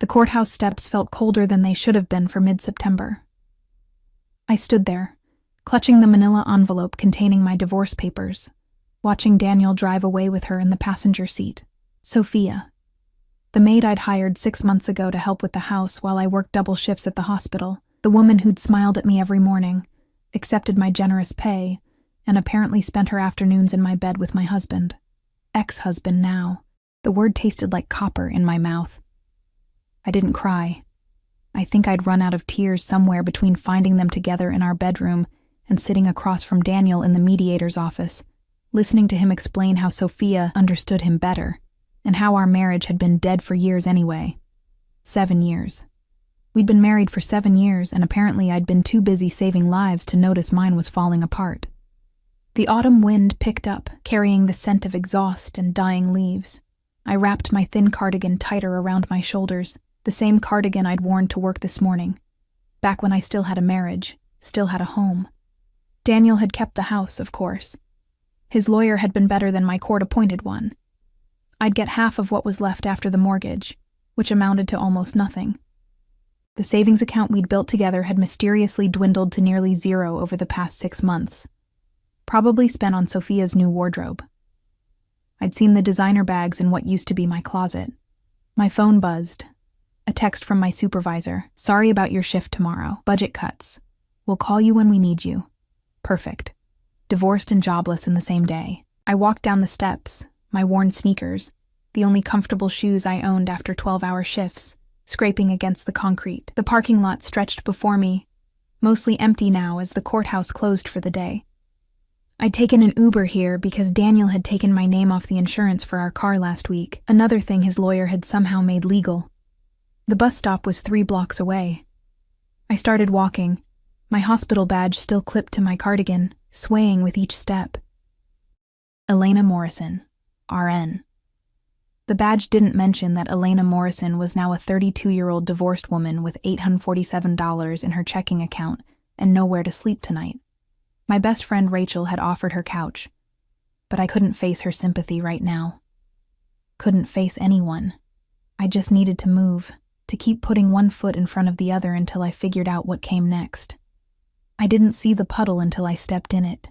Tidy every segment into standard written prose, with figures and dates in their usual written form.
The courthouse steps felt colder than they should have been for mid-September. I stood there, clutching the manila envelope containing my divorce papers, watching Daniel drive away with her in the passenger seat. Sophia, the maid I'd hired 6 months ago to help with the house while I worked double shifts at the hospital, the woman who'd smiled at me every morning, accepted my generous pay, and apparently spent her afternoons in my bed with my husband. Ex-husband now. The word tasted like copper in my mouth. I didn't cry. I think I'd run out of tears somewhere between finding them together in our bedroom and sitting across from Daniel in the mediator's office, listening to him explain how Sophia understood him better, and how our marriage had been dead for years anyway. 7 years. We'd been married for 7 years, and apparently I'd been too busy saving lives to notice mine was falling apart. The autumn wind picked up, carrying the scent of exhaust and dying leaves. I wrapped my thin cardigan tighter around my shoulders, the same cardigan I'd worn to work this morning, back when I still had a marriage, still had a home. Daniel had kept the house, of course. His lawyer had been better than my court-appointed one. I'd get half of what was left after the mortgage, which amounted to almost nothing. The savings account we'd built together had mysteriously dwindled to nearly zero over the past 6 months, probably spent on Sophia's new wardrobe. I'd seen the designer bags in what used to be my closet. My phone buzzed. A text from my supervisor. Sorry about your shift tomorrow. Budget cuts. We'll call you when we need you. Perfect. Divorced and jobless in the same day. I walked down the steps, my worn sneakers, the only comfortable shoes I owned after 12-hour shifts, scraping against the concrete. The parking lot stretched before me, mostly empty now as the courthouse closed for the day. I'd taken an Uber here because Daniel had taken my name off the insurance for our car last week, another thing his lawyer had somehow made legal. The bus stop was 3 blocks away. I started walking, my hospital badge still clipped to my cardigan, swaying with each step. Elena Morrison, RN. The badge didn't mention that Elena Morrison was now a 32-year-old divorced woman with $847 in her checking account and nowhere to sleep tonight. My best friend Rachel had offered her couch, but I couldn't face her sympathy right now. Couldn't face anyone. I just needed to move, to keep putting one foot in front of the other until I figured out what came next. I didn't see the puddle until I stepped in it.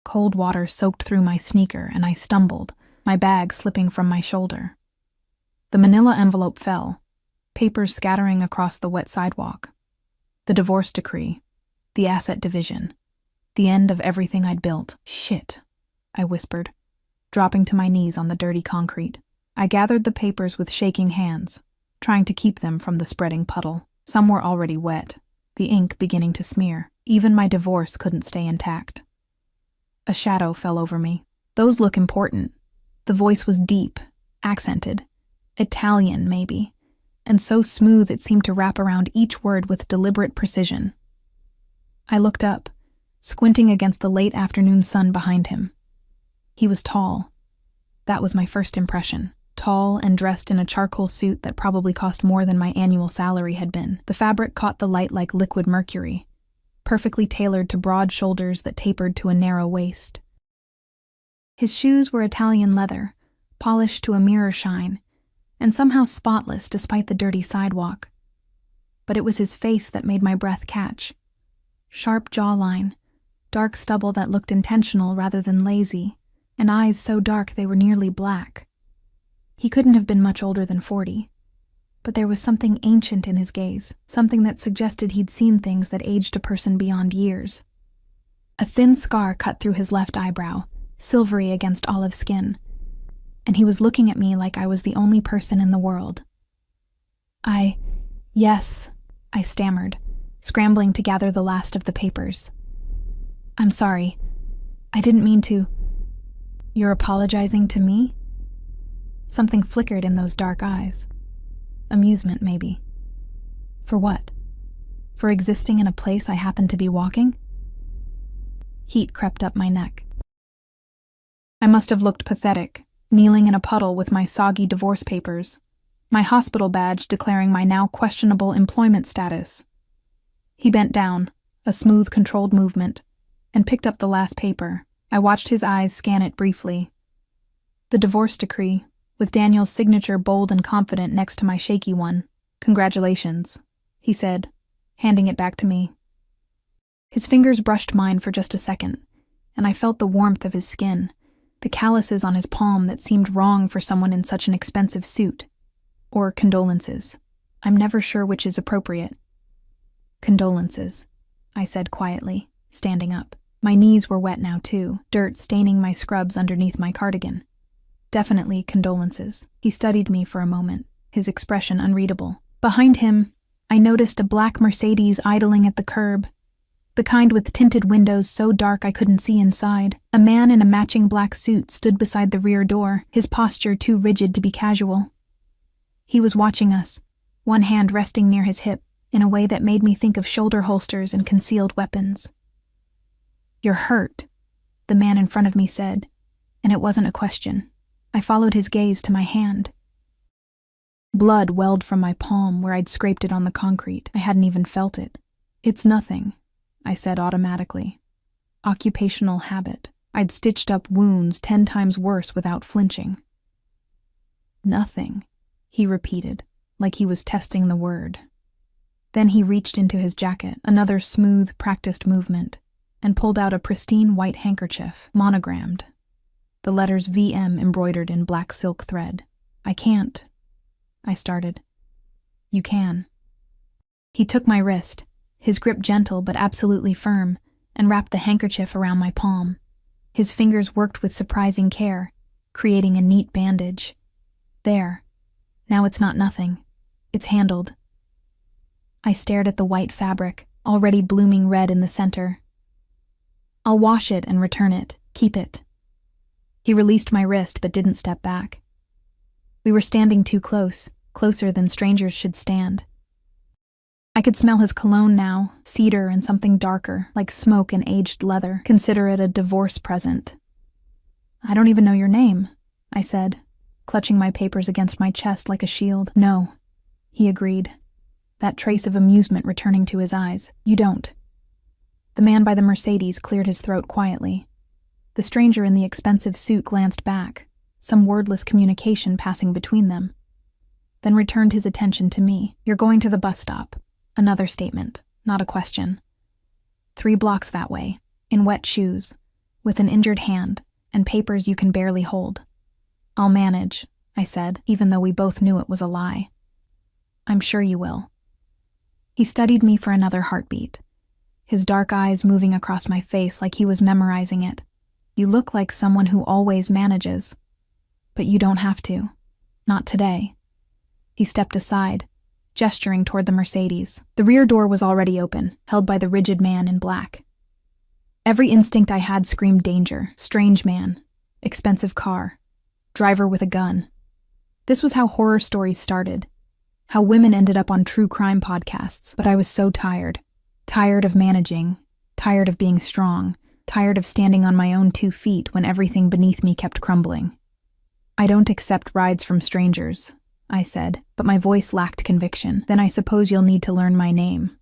Cold water soaked through my sneaker and I stumbled, my bag slipping from my shoulder. The manila envelope fell, papers scattering across the wet sidewalk. The divorce decree, the asset division, the end of everything I'd built. Shit, I whispered, dropping to my knees on the dirty concrete. I gathered the papers with shaking hands, trying to keep them from the spreading puddle. Some were already wet, the ink beginning to smear. Even my divorce couldn't stay intact. A shadow fell over me. Those look important. The voice was deep, accented, Italian maybe, and so smooth it seemed to wrap around each word with deliberate precision. I looked up, squinting against the late afternoon sun behind him. He was tall. That was my first impression. Tall and dressed in a charcoal suit that probably cost more than my annual salary had been. The fabric caught the light like liquid mercury, perfectly tailored to broad shoulders that tapered to a narrow waist. His shoes were Italian leather, polished to a mirror shine, and somehow spotless despite the dirty sidewalk. But it was his face that made my breath catch. Sharp jawline, dark stubble that looked intentional rather than lazy, and eyes so dark they were nearly black. He couldn't have been much older than 40, but there was something ancient in his gaze, something that suggested he'd seen things that aged a person beyond years. A thin scar cut through his left eyebrow, silvery against olive skin, and he was looking at me like I was the only person in the world. Yes, I stammered, scrambling to gather the last of the papers. I'm sorry. I didn't mean to. You're apologizing to me? Something flickered in those dark eyes. Amusement, maybe. For what? For existing in a place I happened to be walking? Heat crept up my neck. I must have looked pathetic, kneeling in a puddle with my soggy divorce papers, my hospital badge declaring my now questionable employment status. He bent down, a smooth, controlled movement, and picked up the last paper. I watched his eyes scan it briefly. The divorce decree, with Daniel's signature bold and confident next to my shaky one. "Congratulations," he said, handing it back to me. His fingers brushed mine for just a second, and I felt the warmth of his skin, the calluses on his palm that seemed wrong for someone in such an expensive suit. Or condolences. I'm never sure which is appropriate. "Condolences," I said quietly, standing up. My knees were wet now too, dirt staining my scrubs underneath my cardigan. "Definitely condolences." He studied me for a moment, his expression unreadable. Behind him, I noticed a black Mercedes idling at the curb, the kind with tinted windows so dark I couldn't see inside. A man in a matching black suit stood beside the rear door, his posture too rigid to be casual. He was watching us, one hand resting near his hip in a way that made me think of shoulder holsters and concealed weapons. "You're hurt," the man in front of me said, and it wasn't a question. I followed his gaze to my hand. Blood welled from my palm where I'd scraped it on the concrete. I hadn't even felt it. "It's nothing," I said automatically. Occupational habit. I'd stitched up wounds 10 times worse without flinching. "Nothing," he repeated, like he was testing the word. Then he reached into his jacket, another smooth, practiced movement, and pulled out a pristine white handkerchief, monogrammed. The letters VM embroidered in black silk thread. "I can't," I started. "You can." He took my wrist, his grip gentle but absolutely firm, and wrapped the handkerchief around my palm. His fingers worked with surprising care, creating a neat bandage. "There. Now it's not nothing. It's handled." I stared at the white fabric, already blooming red in the center. "I'll wash it and return it. Keep it." He released my wrist but didn't step back. We were standing too close, closer than strangers should stand. I could smell his cologne now, cedar and something darker, like smoke and aged leather. Consider it a divorce present. "I don't even know your name," I said, clutching my papers against my chest like a shield. "No," he agreed, that trace of amusement returning to his eyes. "You don't." The man by the Mercedes cleared his throat quietly. The stranger in the expensive suit glanced back, some wordless communication passing between them, then returned his attention to me. "You're going to the bus stop." Another statement, not a question. 3 blocks that way, in wet shoes, with an injured hand, and papers you can barely hold. "I'll manage," I said, even though we both knew it was a lie. "I'm sure you will." He studied me for another heartbeat, his dark eyes moving across my face like he was memorizing it. "You look like someone who always manages. But you don't have to. Not today." He stepped aside, gesturing toward the Mercedes. The rear door was already open, held by the rigid man in black. Every instinct I had screamed danger, strange man, expensive car, driver with a gun. This was how horror stories started, how women ended up on true crime podcasts, but I was so tired. Tired of managing, tired of being strong, tired of standing on my own 2 feet when everything beneath me kept crumbling. "I don't accept rides from strangers," I said, but my voice lacked conviction. "Then I suppose you'll need to learn my name."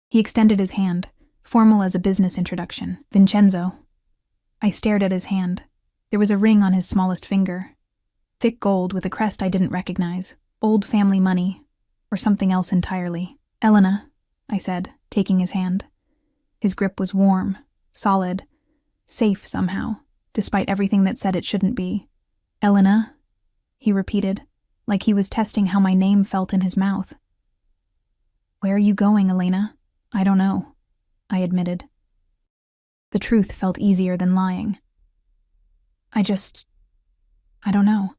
He extended his hand, formal as a business introduction. "Vincenzo." I stared at his hand. There was a ring on his smallest finger. Thick gold with a crest I didn't recognize. Old family money, or something else entirely. "Elena," I said, taking his hand. His grip was warm, solid, safe somehow, despite everything that said it shouldn't be. "Elena," he repeated, like he was testing how my name felt in his mouth. "Where are you going, Elena?" "I don't know," I admitted. The truth felt easier than lying. I don't know."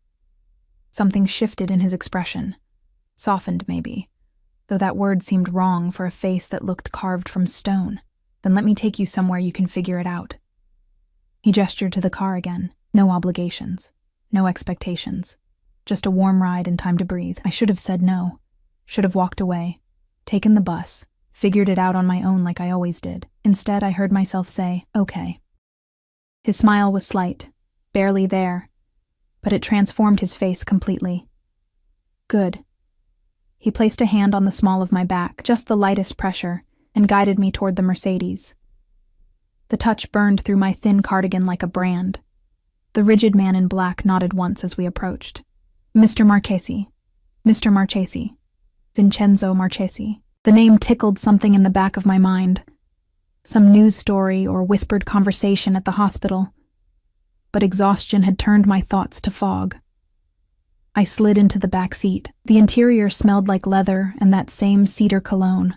Something shifted in his expression. Softened, maybe, though that word seemed wrong for a face that looked carved from stone. "Then let me take you somewhere you can figure it out." He gestured to the car again. No obligations. No expectations. Just a warm ride and time to breathe. I should have said no. Should have walked away. Taken the bus. Figured it out on my own like I always did. Instead, I heard myself say, "Okay." His smile was slight, barely there, but it transformed his face completely. "Good." He placed a hand on the small of my back, just the lightest pressure, and guided me toward the Mercedes. The touch burned through my thin cardigan like a brand. The rigid man in black nodded once as we approached. "Mr. Marchesi. Mr. Marchesi." Vincenzo Marchesi. The name tickled something in the back of my mind. Some news story or whispered conversation at the hospital. But exhaustion had turned my thoughts to fog. I slid into the back seat. The interior smelled like leather and that same cedar cologne.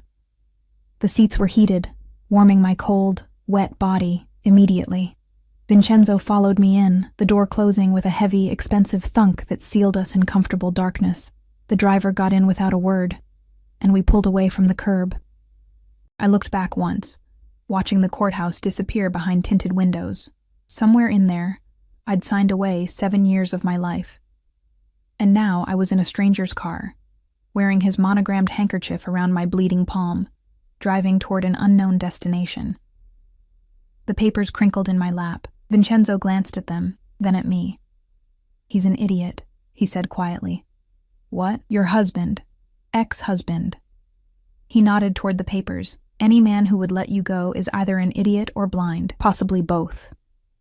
The seats were heated, warming my cold, wet body immediately. Vincenzo followed me in, the door closing with a heavy, expensive thunk that sealed us in comfortable darkness. The driver got in without a word, and we pulled away from the curb. I looked back once, watching the courthouse disappear behind tinted windows. Somewhere in there, I'd signed away 7 years of my life. And now I was in a stranger's car, wearing his monogrammed handkerchief around my bleeding palm, driving toward an unknown destination. The papers crinkled in my lap. Vincenzo glanced at them, then at me. "He's an idiot," he said quietly. "What? Your husband. Ex-husband." He nodded toward the papers. "Any man who would let you go is either an idiot or blind, possibly both."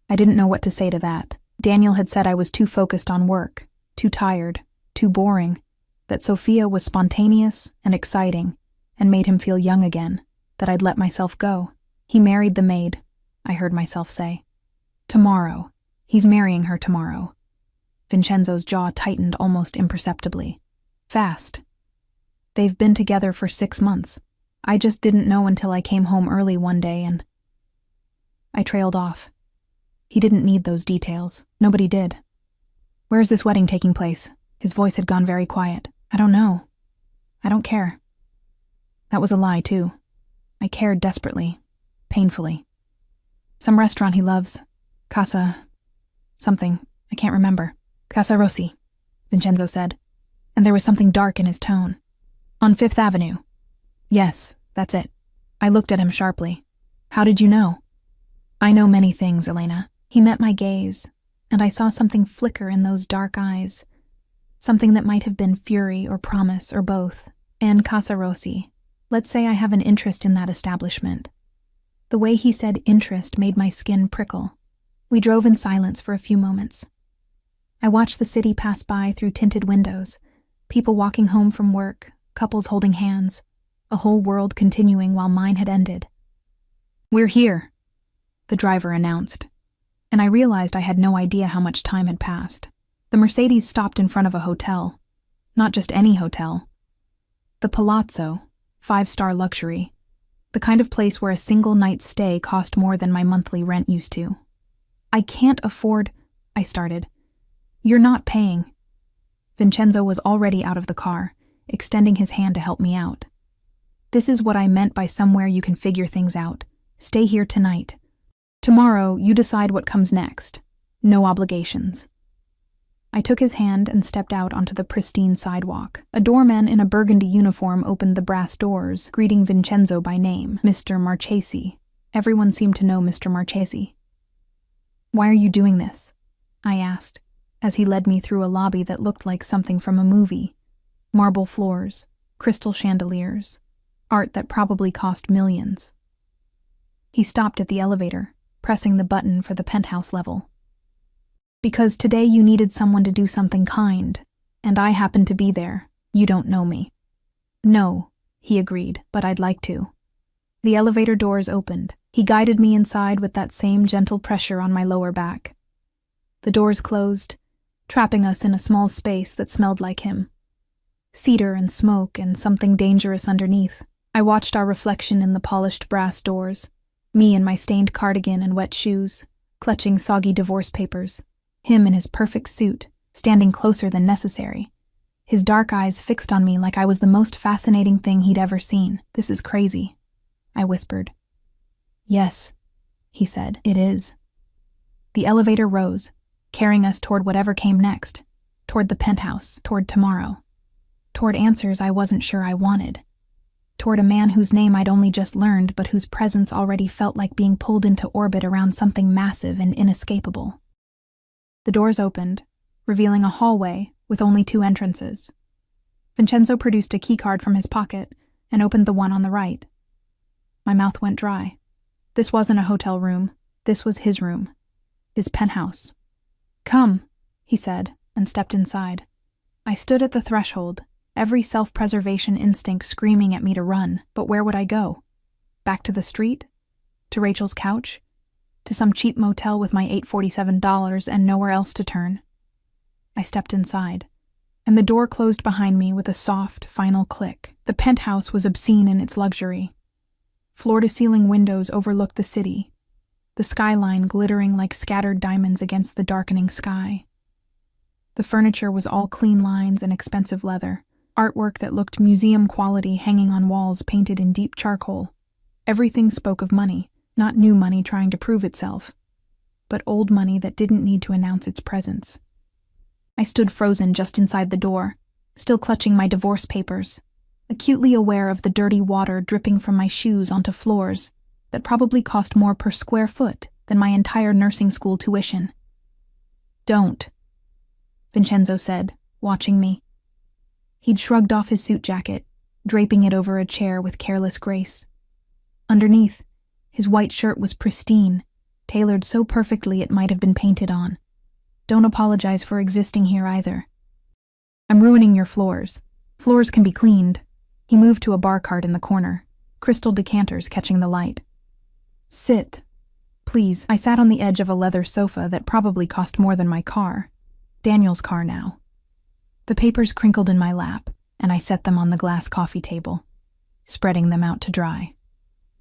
I didn't know what to say to that. Daniel had said I was too focused on work, too tired, too boring, that Sophia was spontaneous and exciting and made him feel young again, that I'd let myself go. "He married the maid," I heard myself say. "Tomorrow. He's marrying her tomorrow." Vincenzo's jaw tightened almost imperceptibly. Fast. "They've been together for 6 months. I just didn't know until I came home early one day and—" I trailed off. He didn't need those details. Nobody did. "Where is this wedding taking place?" His voice had gone very quiet. "I don't know. I don't care." That was a lie, too. I cared desperately, painfully. "Some restaurant he loves. Casa... something. I can't remember. Casa Rossi," Vincenzo said, and there was something dark in his tone. "On 5th Avenue. "Yes, that's it." I looked at him sharply. "How did you know?" "I know many things, Elena." He met my gaze, and I saw something flicker in those dark eyes. Something that might have been fury or promise or both. "And Casa Rossi. Let's say I have an interest in that establishment." The way he said interest made my skin prickle. We drove in silence for a few moments. I watched the city pass by through tinted windows, people walking home from work, couples holding hands, a whole world continuing while mine had ended. "We're here," the driver announced, and I realized I had no idea how much time had passed. The Mercedes stopped in front of a hotel. Not just any hotel. The Palazzo, 5-star luxury. The kind of place where a single night's stay cost more than my monthly rent used to. "I can't afford," I started. "You're not paying." Vincenzo was already out of the car, extending his hand to help me out. "This is what I meant by somewhere you can figure things out. Stay here tonight. Tomorrow, you decide what comes next. No obligations." I took his hand and stepped out onto the pristine sidewalk. A doorman in a burgundy uniform opened the brass doors, greeting Vincenzo by name, Mr. Marchesi. Everyone seemed to know Mr. Marchesi. "Why are you doing this?" I asked, as he led me through a lobby that looked like something from a movie. Marble floors, crystal chandeliers, art that probably cost millions. He stopped at the elevator, pressing the button for the penthouse level. "Because today you needed someone to do something kind, and I happened to be there. You don't know me." "No," he agreed, "but I'd like to." The elevator doors opened. He guided me inside with that same gentle pressure on my lower back. The doors closed, trapping us in a small space that smelled like him. Cedar and smoke and something dangerous underneath. I watched our reflection in the polished brass doors, me in my stained cardigan and wet shoes, clutching soggy divorce papers. Him in his perfect suit, standing closer than necessary. His dark eyes fixed on me like I was the most fascinating thing he'd ever seen. "This is crazy," I whispered. "Yes," he said, "it is." The elevator rose, carrying us toward whatever came next, toward the penthouse, toward tomorrow, toward answers I wasn't sure I wanted, toward a man whose name I'd only just learned but whose presence already felt like being pulled into orbit around something massive and inescapable. The doors opened, revealing a hallway with only 2 entrances. Vincenzo produced a keycard from his pocket and opened the one on the right. My mouth went dry. This wasn't a hotel room. This was his room. His penthouse. "Come," he said, and stepped inside. I stood at the threshold, every self-preservation instinct screaming at me to run. But where would I go? Back to the street? To Rachel's couch? To some cheap motel with my $847 and nowhere else to turn? I stepped inside, and the door closed behind me with a soft, final click. The penthouse was obscene in its luxury. Floor-to-ceiling windows overlooked the city, the skyline glittering like scattered diamonds against the darkening sky. The furniture was all clean lines and expensive leather, artwork that looked museum quality hanging on walls painted in deep charcoal. Everything spoke of money, not new money trying to prove itself, but old money that didn't need to announce its presence. I stood frozen just inside the door, still clutching my divorce papers, acutely aware of the dirty water dripping from my shoes onto floors that probably cost more per square foot than my entire nursing school tuition. "Don't," Vincenzo said, watching me. He'd shrugged off his suit jacket, draping it over a chair with careless grace. Underneath, his white shirt was pristine, tailored so perfectly it might have been painted on. "Don't apologize for existing here either. I'm ruining your floors. Floors can be cleaned." He moved to a bar cart in the corner, crystal decanters catching the light. "Sit, please." I sat on the edge of a leather sofa that probably cost more than my car. Daniel's car now. The papers crinkled in my lap, and I set them on the glass coffee table, spreading them out to dry.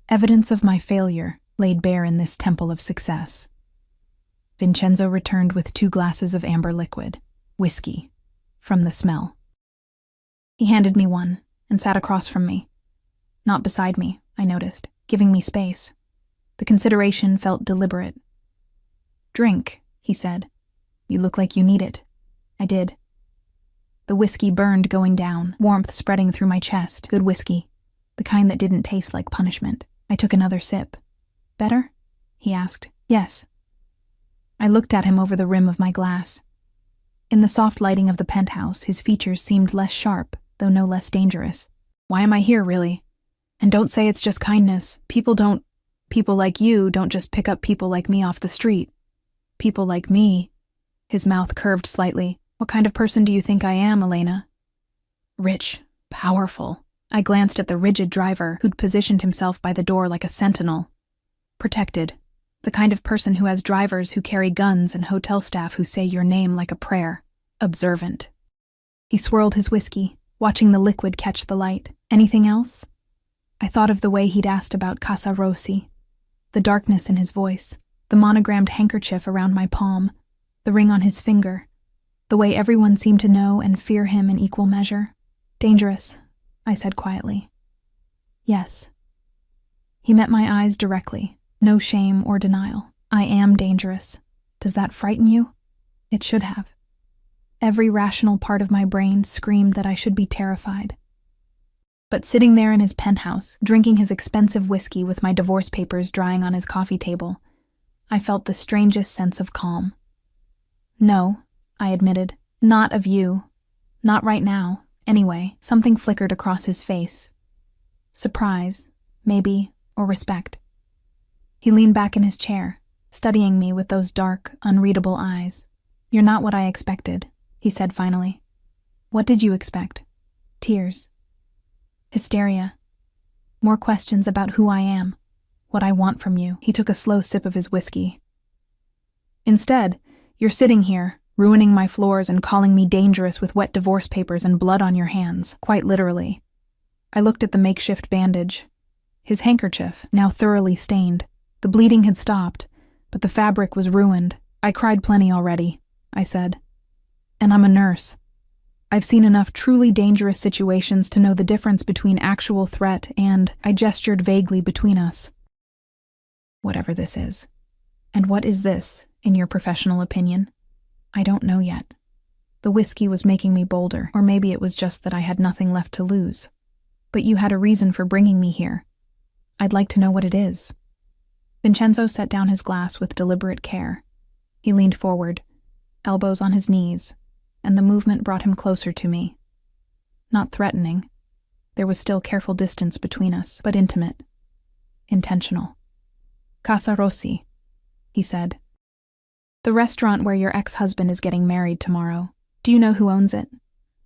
Evidence of my failure laid bare in this temple of success. Vincenzo returned with 2 glasses of amber liquid, whiskey, from the smell. He handed me one and sat across from me. Not beside me, I noticed, giving me space. The consideration felt deliberate. "Drink," he said. "You look like you need it." I did. The whiskey burned going down, warmth spreading through my chest. Good whiskey, the kind that didn't taste like punishment. I took another sip. "Better?" he asked. "Yes." I looked at him over the rim of my glass. In the soft lighting of the penthouse, his features seemed less sharp, though no less dangerous. "Why am I here, really? And don't say it's just kindness. People like you don't just pick up people like me off the street. People like me." His mouth curved slightly. "What kind of person do you think I am, Elena?" "Rich, powerful." I glanced at the rigid driver who'd positioned himself by the door like a sentinel. "Protected. The kind of person who has drivers who carry guns and hotel staff who say your name like a prayer. Observant." He swirled his whiskey, watching the liquid catch the light. "Anything else?" I thought of the way he'd asked about Casa Rossi, the darkness in his voice, the monogrammed handkerchief around my palm, the ring on his finger, the way everyone seemed to know and fear him in equal measure. "Dangerous," I said quietly. "Yes." He met my eyes directly, no shame or denial. "I am dangerous. Does that frighten you?" It should have. Every rational part of my brain screamed that I should be terrified. But sitting there in his penthouse, drinking his expensive whiskey with my divorce papers drying on his coffee table, I felt the strangest sense of calm. "No," I admitted. "Not of you. Not right now. Anyway." Something flickered across his face. Surprise, maybe, or respect. He leaned back in his chair, studying me with those dark, unreadable eyes. "You're not what I expected," he said finally. "What did you expect?" "Tears. Hysteria. More questions about who I am, what I want from you." He took a slow sip of his whiskey. "Instead, you're sitting here, ruining my floors and calling me dangerous with wet divorce papers and blood on your hands, quite literally." I looked at the makeshift bandage. His handkerchief, now thoroughly stained. The bleeding had stopped, but the fabric was ruined. "I cried plenty already," I said. "And I'm a nurse. I've seen enough truly dangerous situations to know the difference between actual threat and," I gestured vaguely between us, "whatever this is." "And what is this, in your professional opinion?" "I don't know yet." The whiskey was making me bolder, or maybe it was just that I had nothing left to lose. "But you had a reason for bringing me here. I'd like to know what it is." Vincenzo set down his glass with deliberate care. He leaned forward, elbows on his knees, and the movement brought him closer to me. Not threatening. There was still careful distance between us, but intimate. Intentional. "Casa Rossi," he said. "The restaurant where your ex-husband is getting married tomorrow. Do you know who owns it?"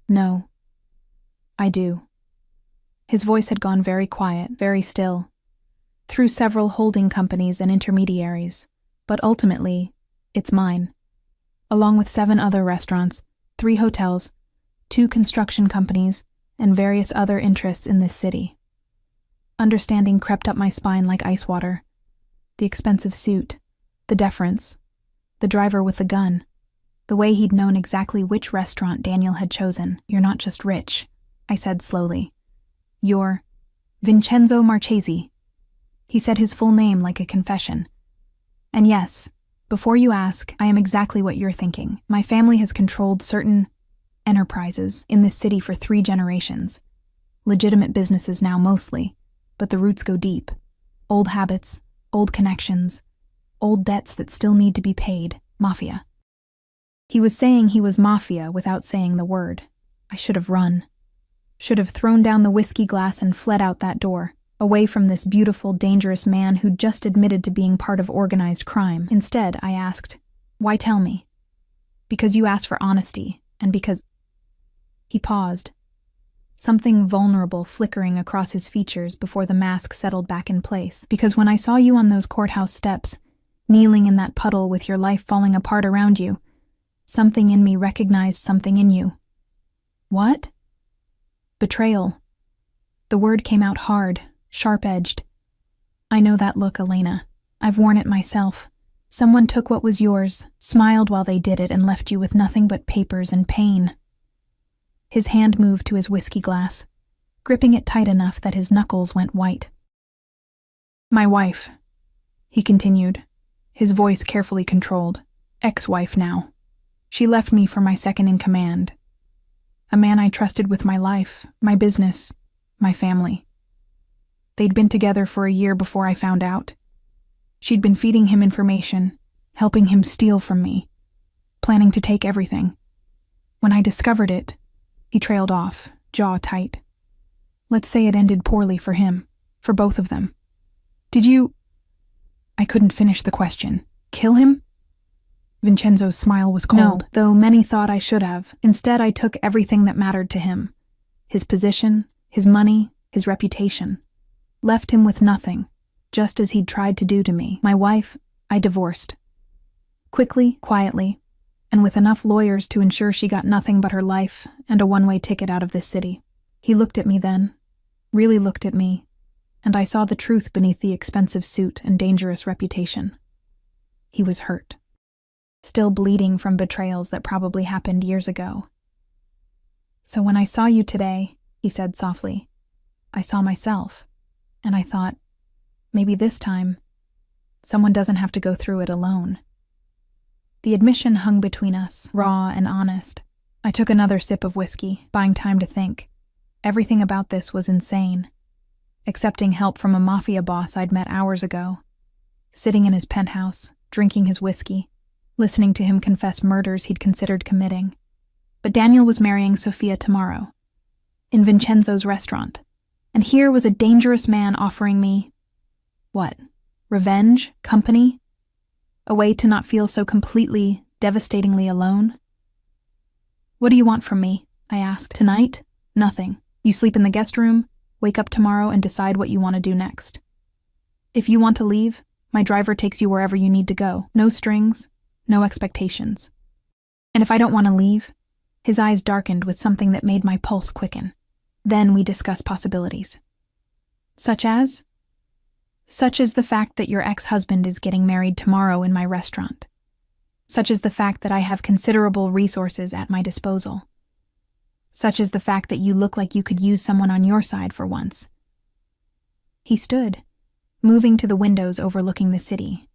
"No." I do. His voice had gone very quiet, very still, through several holding companies and intermediaries, but ultimately, it's mine. Along with 7 other restaurants, 3 hotels, 2 construction companies, and various other interests in this city. Understanding crept up my spine like ice water. The expensive suit, the deference, the driver with the gun, the way he'd known exactly which restaurant Daniel had chosen. You're not just rich, I said slowly. You're Vincenzo Marchesi. He said his full name like a confession. And yes, before you ask, I am exactly what you're thinking. My family has controlled certain enterprises in this city for 3 generations. Legitimate businesses now mostly, but the roots go deep. Old habits, old connections, old debts that still need to be paid. Mafia. He was saying he was mafia without saying the word. I should have run. Should have thrown down the whiskey glass and fled out that door, away from this beautiful, dangerous man who'd just admitted to being part of organized crime. Instead, I asked, "Why tell me?" "Because you asked for honesty, and because—" He paused, something vulnerable flickering across his features before the mask settled back in place. "Because when I saw you on those courthouse steps, kneeling in that puddle with your life falling apart around you, something in me recognized something in you." "What?" "Betrayal." The word came out hard, sharp-edged. "I know that look, Elena. I've worn it myself. Someone took what was yours, smiled while they did it, and left you with nothing but papers and pain." His hand moved to his whiskey glass, gripping it tight enough that his knuckles went white. "My wife," he continued, his voice carefully controlled. "Ex-wife now. She left me for my second-in-command. A man I trusted with my life, my business, my family. They'd been together for a year before I found out. She'd been feeding him information, helping him steal from me, planning to take everything. When I discovered it, he trailed off, jaw tight. Let's say it ended poorly for him, for both of them. Did you—" I couldn't finish the question. "Kill him?" Vincenzo's smile was cold. No, though many thought I should have. Instead, I took everything that mattered to him. His position, his money, his reputation. Left him with nothing, just as he'd tried to do to me. My wife, I divorced. Quickly, quietly, and with enough lawyers to ensure she got nothing but her life and a one-way ticket out of this city. He looked at me then, really looked at me, and I saw the truth beneath the expensive suit and dangerous reputation. He was hurt. Still bleeding from betrayals that probably happened years ago. "So when I saw you today," he said softly, "I saw myself, and I thought, maybe this time, someone doesn't have to go through it alone." The admission hung between us, raw and honest. I took another sip of whiskey, buying time to think. Everything about this was insane. Accepting help from a mafia boss I'd met hours ago. Sitting in his penthouse, drinking his whiskey, listening to him confess murders he'd considered committing. But Daniel was marrying Sofia tomorrow, in Vincenzo's restaurant, and here was a dangerous man offering me, what? Revenge? Company? A way to not feel so completely, devastatingly alone? "What do you want from me?" I asked. "Tonight? Nothing. You sleep in the guest room, wake up tomorrow and decide what you want to do next. If you want to leave, my driver takes you wherever you need to go. No strings, no expectations. And if I don't want to leave," his eyes darkened with something that made my pulse quicken. "Then we discuss possibilities." "Such as?" "Such as the fact that your ex-husband is getting married tomorrow in my restaurant. Such as the fact that I have considerable resources at my disposal. Such as the fact that you look like you could use someone on your side for once." He stood, moving to the windows overlooking the city.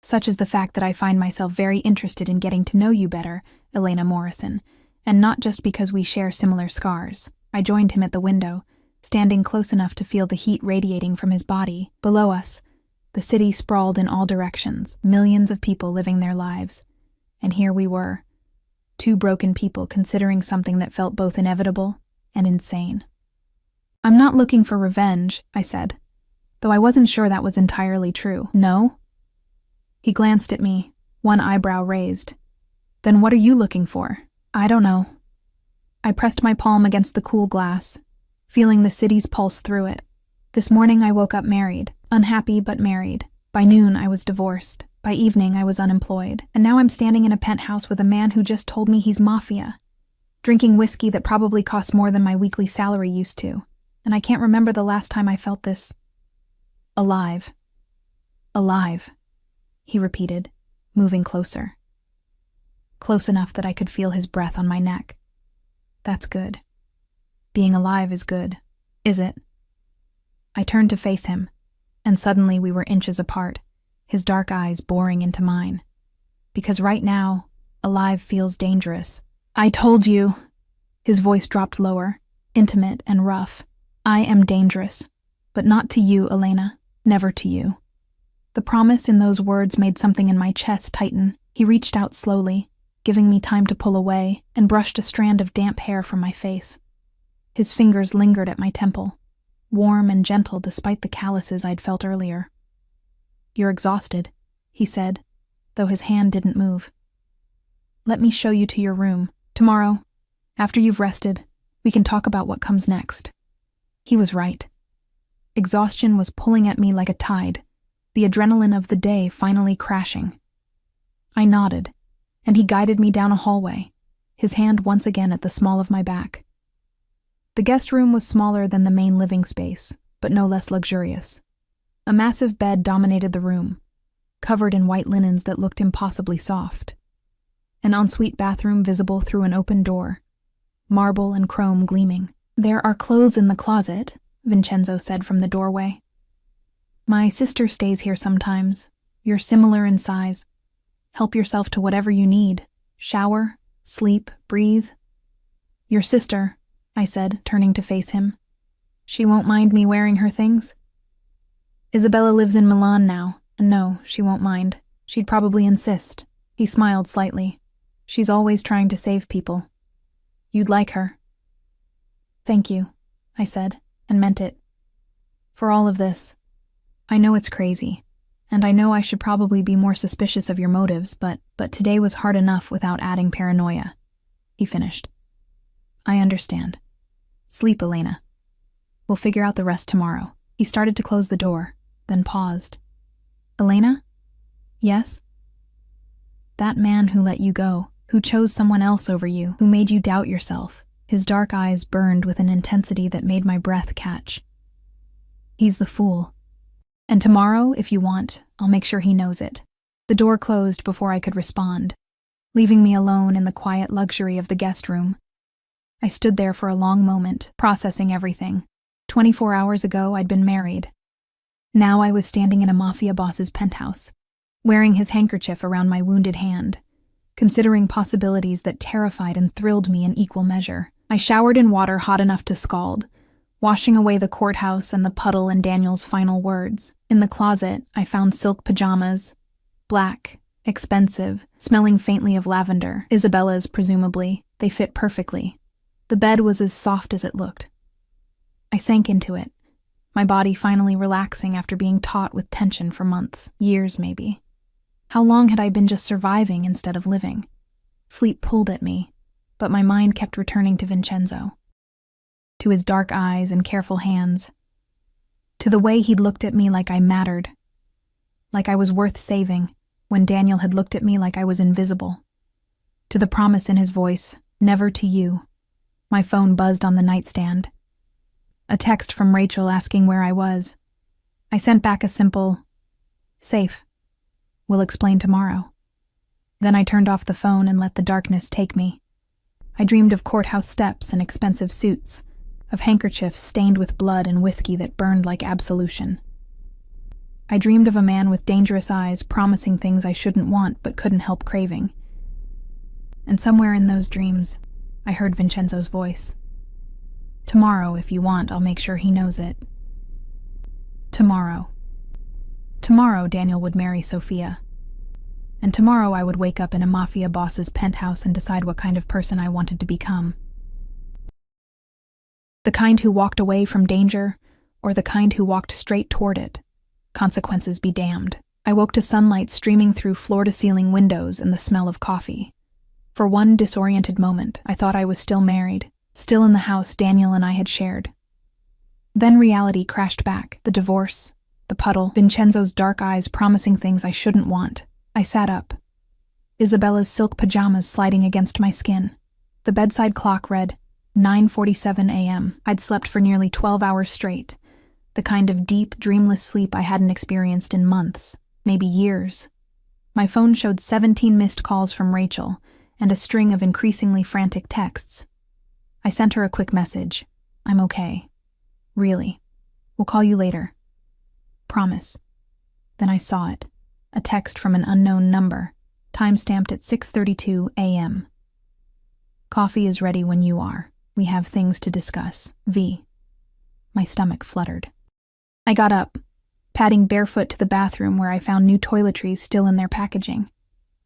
"Such as the fact that I find myself very interested in getting to know you better, Elena Morrison, and not just because we share similar scars." I joined him at the window, standing close enough to feel the heat radiating from his body. Below us, the city sprawled in all directions, millions of people living their lives. And here we were, 2 broken people considering something that felt both inevitable and insane. "I'm not looking for revenge," I said, though I wasn't sure that was entirely true. "No?" He glanced at me, one eyebrow raised. "Then what are you looking for?" "I don't know." I pressed my palm against the cool glass, feeling the city's pulse through it. This morning I woke up married, unhappy but married. By noon I was divorced. By evening I was unemployed. And now I'm standing in a penthouse with a man who just told me he's mafia, drinking whiskey that probably costs more than my weekly salary used to. And I can't remember the last time I felt this alive. Alive, he repeated, moving closer. Close enough that I could feel his breath on my neck. That's good. Being alive is good, is it? I turned to face him, and suddenly we were inches apart, his dark eyes boring into mine. Because right now, alive feels dangerous. I told you. His voice dropped lower, intimate and rough. I am dangerous, but not to you, Elena, never to you. The promise in those words made something in my chest tighten. He reached out slowly, giving me time to pull away, and brushed a strand of damp hair from my face. His fingers lingered at my temple, warm and gentle despite the calluses I'd felt earlier. You're exhausted, he said, though his hand didn't move. Let me show you to your room. Tomorrow, after you've rested, we can talk about what comes next. He was right. Exhaustion was pulling at me like a tide, the adrenaline of the day finally crashing. I nodded, and he guided me down a hallway, his hand once again at the small of my back. The guest room was smaller than the main living space, but no less luxurious. A massive bed dominated the room, covered in white linens that looked impossibly soft. An ensuite bathroom visible through an open door, marble and chrome gleaming. There are clothes in the closet, Vincenzo said from the doorway. My sister stays here sometimes. You're similar in size. Help yourself to whatever you need. Shower, sleep, breathe. Your sister, I said, turning to face him. She won't mind me wearing her things? Isabella lives in Milan now, and no, she won't mind. She'd probably insist. He smiled slightly. She's always trying to save people. You'd like her. Thank you, I said, and meant it. For all of this. I know it's crazy, and I know I should probably be more suspicious of your motives, but today was hard enough without adding paranoia. He finished. I understand. Sleep, Elena. We'll figure out the rest tomorrow. He started to close the door, then paused. Elena? Yes? That man who let you go, who chose someone else over you, who made you doubt yourself. His dark eyes burned with an intensity that made my breath catch. He's the fool. And tomorrow, if you want, I'll make sure he knows it. The door closed before I could respond, leaving me alone in the quiet luxury of the guest room. I stood there for a long moment, processing everything. 24 hours ago, I'd been married. Now I was standing in a Mafia Boss's penthouse, wearing his handkerchief around my wounded hand, considering possibilities that terrified and thrilled me in equal measure. I showered in water hot enough to scald, washing away the courthouse and the puddle in Daniel's final words. In the closet, I found silk pajamas, black, expensive, smelling faintly of lavender. Isabella's, presumably. They fit perfectly. The bed was as soft as it looked. I sank into it, my body finally relaxing after being taut with tension for months, years maybe. How long had I been just surviving instead of living? Sleep pulled at me, but my mind kept returning to Vincenzo, to his dark eyes and careful hands, to the way he'd looked at me like I mattered, like I was worth saving, when Daniel had looked at me like I was invisible, to the promise in his voice, never to you. My phone buzzed on the nightstand. A text from Rachel asking where I was. I sent back a simple, safe. We'll explain tomorrow. Then I turned off the phone and let the darkness take me. I dreamed of courthouse steps and expensive suits, of handkerchiefs stained with blood and whiskey that burned like absolution. I dreamed of a man with dangerous eyes promising things I shouldn't want but couldn't help craving. And somewhere in those dreams, I heard Vincenzo's voice. Tomorrow, if you want, I'll make sure he knows it. Tomorrow. Tomorrow, Daniel would marry Sophia. And tomorrow I would wake up in a Mafia Boss's penthouse and decide what kind of person I wanted to become. The kind who walked away from danger, or the kind who walked straight toward it. Consequences be damned. I woke to sunlight streaming through floor-to-ceiling windows and the smell of coffee. For one disoriented moment, I thought I was still married, still in the house Daniel and I had shared. Then reality crashed back, the divorce, the puddle, Vincenzo's dark eyes promising things I shouldn't want. I sat up. Isabella's silk pajamas sliding against my skin. The bedside clock read 9:47 a.m. I'd slept for nearly 12 hours straight, the kind of deep, dreamless sleep I hadn't experienced in months, maybe years. My phone showed 17 missed calls from Rachel and a string of increasingly frantic texts. I sent her a quick message. I'm okay. Really. We'll call you later. Promise. Then I saw it. A text from an unknown number, time-stamped at 6:32 a.m. Coffee is ready when you are. We have things to discuss. V. My stomach fluttered. I got up, padding barefoot to the bathroom where I found new toiletries still in their packaging.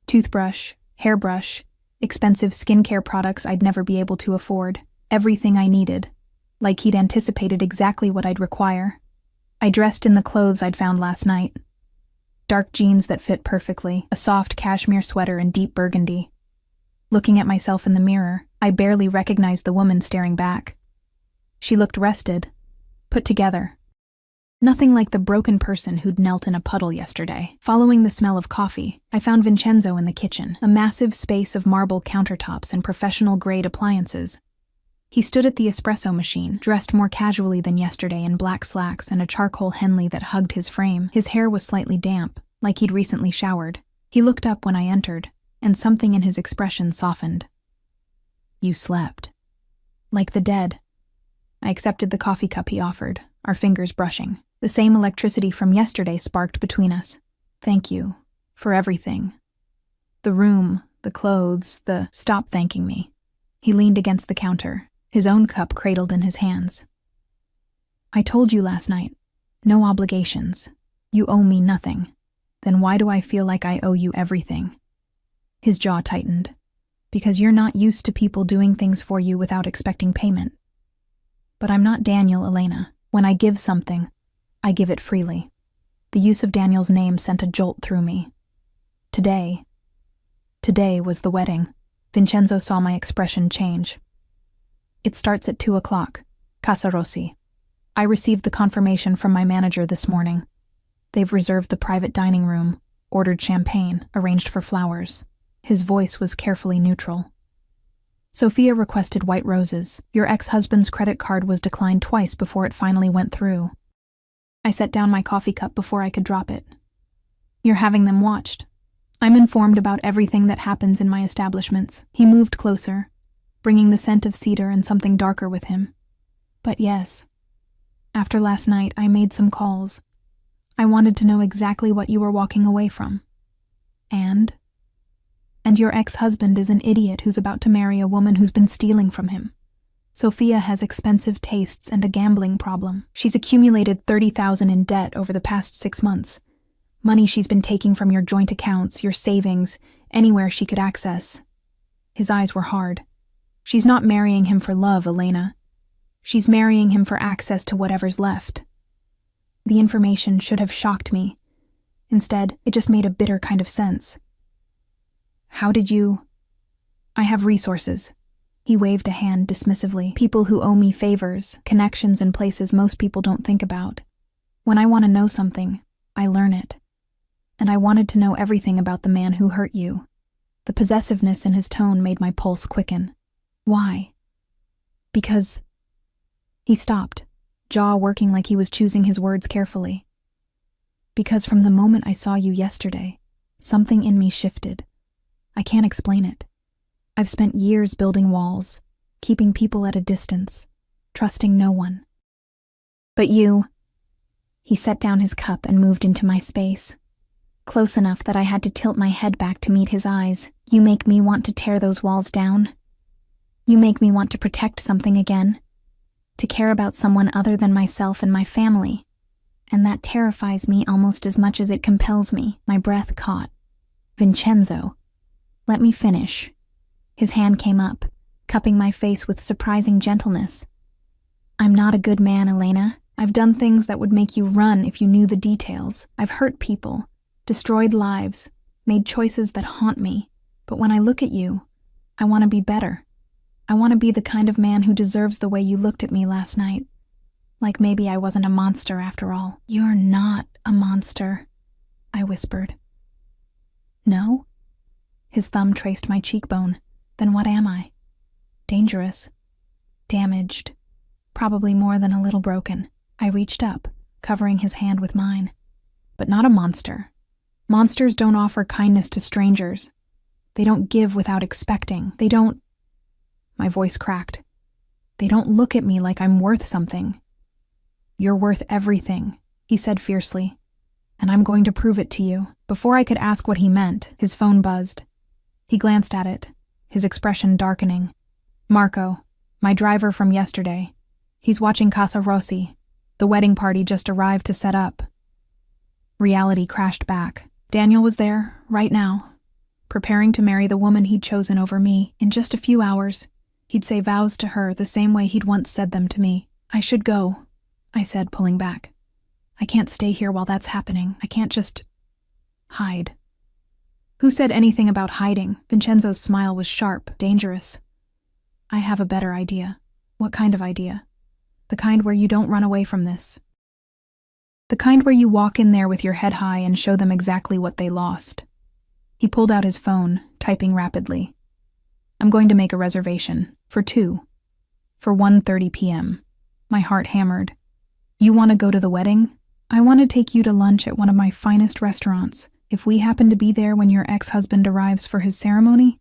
Toothbrush, hairbrush, expensive skincare products I'd never be able to afford. Everything I needed. Like he'd anticipated exactly what I'd require. I dressed in the clothes I'd found last night. Dark jeans that fit perfectly, a soft cashmere sweater in deep burgundy. Looking at myself in the mirror, I barely recognized the woman staring back. She looked rested, put together. Nothing like the broken person who'd knelt in a puddle yesterday. Following the smell of coffee, I found Vincenzo in the kitchen, a massive space of marble countertops and professional-grade appliances. He stood at the espresso machine, dressed more casually than yesterday in black slacks and a charcoal Henley that hugged his frame. His hair was slightly damp, like he'd recently showered. He looked up when I entered, and something in his expression softened. You slept. Like the dead. I accepted the coffee cup he offered, our fingers brushing. The same electricity from yesterday sparked between us. Thank you. For everything. The room, the clothes, Stop thanking me. He leaned against the counter, his own cup cradled in his hands. I told you last night. No obligations. You owe me nothing. Then why do I feel like I owe you everything? His jaw tightened. Because you're not used to people doing things for you without expecting payment. But I'm not Daniel, Elena. When I give something, I give it freely. The use of Daniel's name sent a jolt through me. Today was the wedding. Vincenzo saw my expression change. It starts at 2 o'clock. Casa Rossi. I received the confirmation from my manager this morning. They've reserved the private dining room, ordered champagne, arranged for flowers. His voice was carefully neutral. Sophia requested white roses. Your ex-husband's credit card was declined twice before it finally went through. I set down my coffee cup before I could drop it. You're having them watched. I'm informed about everything that happens in my establishments. He moved closer, bringing the scent of cedar and something darker with him. But yes, after last night, I made some calls. I wanted to know exactly what you were walking away from. And your ex-husband is an idiot who's about to marry a woman who's been stealing from him. Sophia has expensive tastes and a gambling problem. She's accumulated $30,000 in debt over the past 6 months. Money she's been taking from your joint accounts, your savings, anywhere she could access. His eyes were hard. She's not marrying him for love, Elena. She's marrying him for access to whatever's left. The information should have shocked me. Instead, it just made a bitter kind of sense. How did you... I have resources. He waved a hand dismissively. People who owe me favors, connections in places most people don't think about. When I want to know something, I learn it. And I wanted to know everything about the man who hurt you. The possessiveness in his tone made my pulse quicken. Why? Because... He stopped, jaw working like he was choosing his words carefully. Because from the moment I saw you yesterday, something in me shifted. I can't explain it. I've spent years building walls, keeping people at a distance, trusting no one. But you... He set down his cup and moved into my space. Close enough that I had to tilt my head back to meet his eyes. You make me want to tear those walls down. You make me want to protect something again. To care about someone other than myself and my family. And that terrifies me almost as much as it compels me. My breath caught. Vincenzo. Let me finish. His hand came up, cupping my face with surprising gentleness. I'm not a good man, Elena. I've done things that would make you run if you knew the details. I've hurt people, destroyed lives, made choices that haunt me. But when I look at you, I want to be better. I want to be the kind of man who deserves the way you looked at me last night. Like maybe I wasn't a monster after all." "You're not a monster," I whispered. "No?" His thumb traced my cheekbone. "Then what am I?" "Dangerous. Damaged. Probably more than a little broken." I reached up, covering his hand with mine. "But not a monster. Monsters don't offer kindness to strangers. They don't give without expecting. They don't—" My voice cracked. "They don't look at me like I'm worth something." "You're worth everything," he said fiercely. "And I'm going to prove it to you." Before I could ask what he meant, his phone buzzed. He glanced at it, his expression darkening. "Marco, my driver from yesterday. He's watching Casa Rossi. The wedding party just arrived to set up." Reality crashed back. Daniel was there, right now, preparing to marry the woman he'd chosen over me. In just a few hours, he'd say vows to her the same way he'd once said them to me. "I should go," I said, pulling back. "I can't stay here while that's happening. I can't just hide." "Who said anything about hiding?" Vincenzo's smile was sharp, dangerous. "I have a better idea." "What kind of idea?" "The kind where you don't run away from this. The kind where you walk in there with your head high and show them exactly what they lost." He pulled out his phone, typing rapidly. "I'm going to make a reservation. For 2. For 1:30 p.m. My heart hammered. "You want to go to the wedding? I want to take you to lunch at one of my finest restaurants. If we happen to be there when your ex-husband arrives for his ceremony?"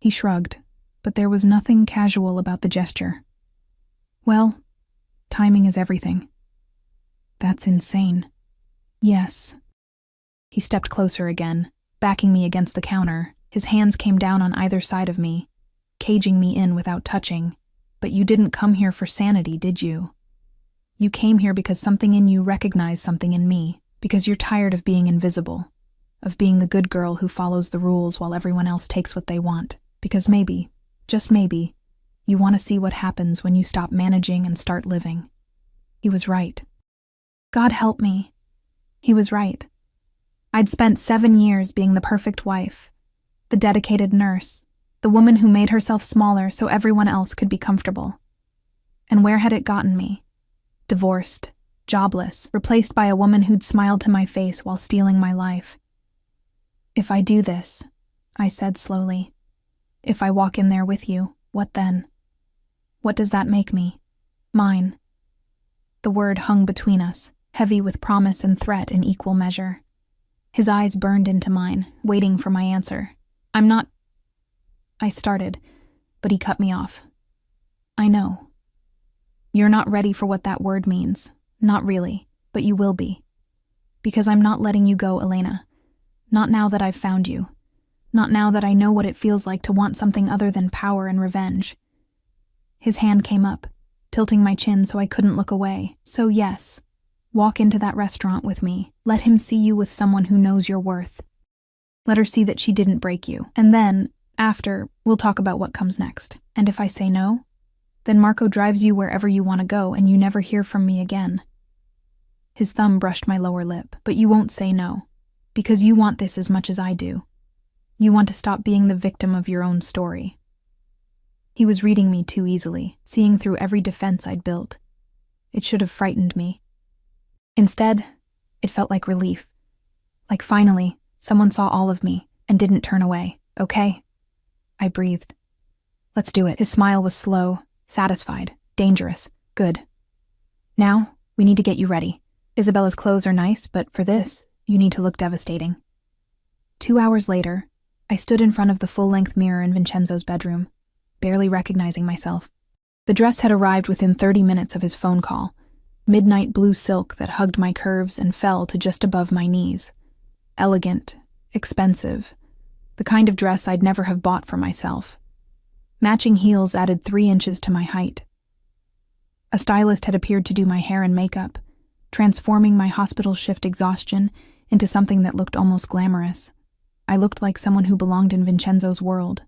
He shrugged, but there was nothing casual about the gesture. "Well, timing is everything." "That's insane." "Yes." He stepped closer again, backing me against the counter. His hands came down on either side of me, caging me in without touching. "But you didn't come here for sanity, did you? You came here because something in you recognized something in me, because you're tired of being invisible, of being the good girl who follows the rules while everyone else takes what they want, because maybe, just maybe, you want to see what happens when you stop managing and start living." He was right. God help me. He was right. I'd spent 7 years being the perfect wife, the dedicated nurse, the woman who made herself smaller so everyone else could be comfortable. And where had it gotten me? Divorced, jobless, replaced by a woman who'd smiled to my face while stealing my life. "If I do this," I said slowly, "if I walk in there with you, what then? What does that make me? Mine." The word hung between us, heavy with promise and threat in equal measure. His eyes burned into mine, waiting for my answer. "I'm not—" I started, but he cut me off. "I know. You're not ready for what that word means. Not really, but you will be. Because I'm not letting you go, Elena. Not now that I've found you. Not now that I know what it feels like to want something other than power and revenge." His hand came up, tilting my chin so I couldn't look away. "So yes, walk into that restaurant with me. Let him see you with someone who knows your worth. Let her see that she didn't break you. And then, after, we'll talk about what comes next. And if I say no, then Marco drives you wherever you want to go and you never hear from me again." His thumb brushed my lower lip. "But you won't say no, because you want this as much as I do. You want to stop being the victim of your own story." He was reading me too easily, seeing through every defense I'd built. It should have frightened me. Instead, it felt like relief. Like finally, someone saw all of me and didn't turn away. "Okay?" I breathed. "Let's do it." His smile was slow, satisfied, dangerous. "Good. Now, we need to get you ready. Isabella's clothes are nice, but for this, you need to look devastating." 2 hours later, I stood in front of the full-length mirror in Vincenzo's bedroom, barely recognizing myself. The dress had arrived within 30 minutes of his phone call, midnight blue silk that hugged my curves and fell to just above my knees. Elegant, expensive, the kind of dress I'd never have bought for myself. Matching heels added 3 inches to my height. A stylist had appeared to do my hair and makeup, transforming my hospital shift exhaustion into something that looked almost glamorous. I looked like someone who belonged in Vincenzo's world,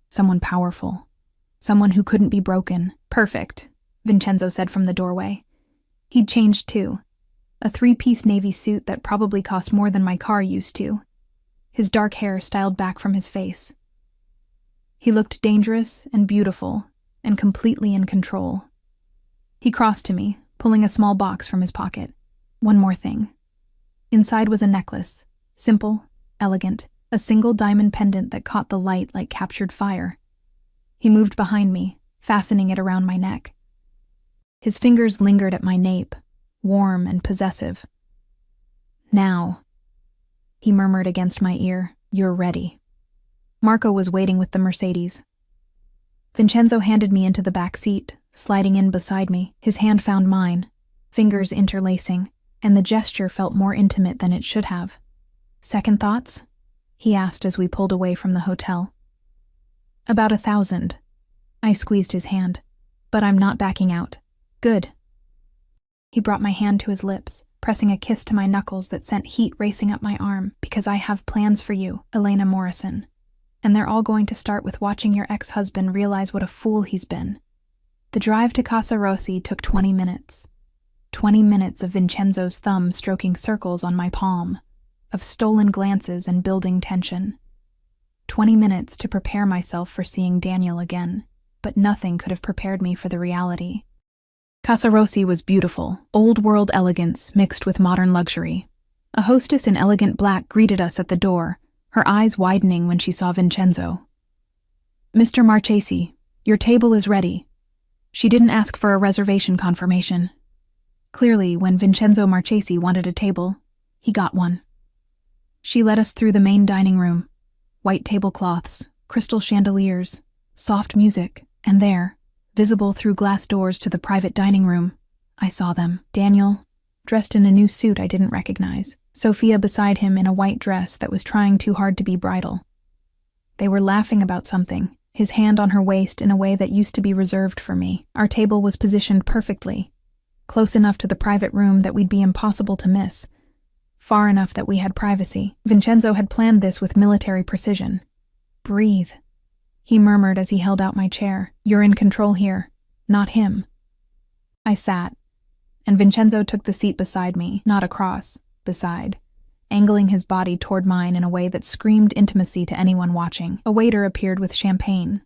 someone powerful, someone who couldn't be broken. "Perfect," Vincenzo said from the doorway. He'd changed too, a 3-piece navy suit that probably cost more than my car used to, his dark hair styled back from his face. He looked dangerous and beautiful and completely in control. He crossed to me, pulling a small box from his pocket. One more thing. Inside was a necklace, simple, elegant, a single diamond pendant that caught the light like captured fire. He moved behind me, fastening it around my neck. His fingers lingered at my nape, warm and possessive. "Now," he murmured against my ear, "you're ready." Marco was waiting with the Mercedes. Vincenzo handed me into the back seat, sliding in beside me. His hand found mine, fingers interlacing, and the gesture felt more intimate than it should have. "Second thoughts?" he asked as we pulled away from the hotel. "About 1,000. I squeezed his hand. "But I'm not backing out." "Good." He brought my hand to his lips, pressing a kiss to my knuckles that sent heat racing up my arm. "Because I have plans for you, Elena Morrison. And they're all going to start with watching your ex-husband realize what a fool he's been." The drive to Casa Rossi took 20 minutes. 20 minutes of Vincenzo's thumb stroking circles on my palm, of stolen glances and building tension. 20 minutes to prepare myself for seeing Daniel again, but nothing could have prepared me for the reality. Casa Rossi was beautiful, old-world elegance mixed with modern luxury. A hostess in elegant black greeted us at the door, her eyes widening when she saw Vincenzo. "Mr. Marchesi, your table is ready." She didn't ask for a reservation confirmation. Clearly, when Vincenzo Marchesi wanted a table, he got one. She led us through the main dining room. White tablecloths, crystal chandeliers, soft music, and there, visible through glass doors to the private dining room, I saw them. Daniel, dressed in a new suit I didn't recognize. Sophia beside him in a white dress that was trying too hard to be bridal. They were laughing about something, his hand on her waist in a way that used to be reserved for me. Our table was positioned perfectly, close enough to the private room that we'd be impossible to miss, far enough that we had privacy. Vincenzo had planned this with military precision. "Breathe," he murmured as he held out my chair. "You're in control here, not him." I sat, and Vincenzo took the seat beside me, not across, beside, angling his body toward mine in a way that screamed intimacy to anyone watching. A waiter appeared with champagne.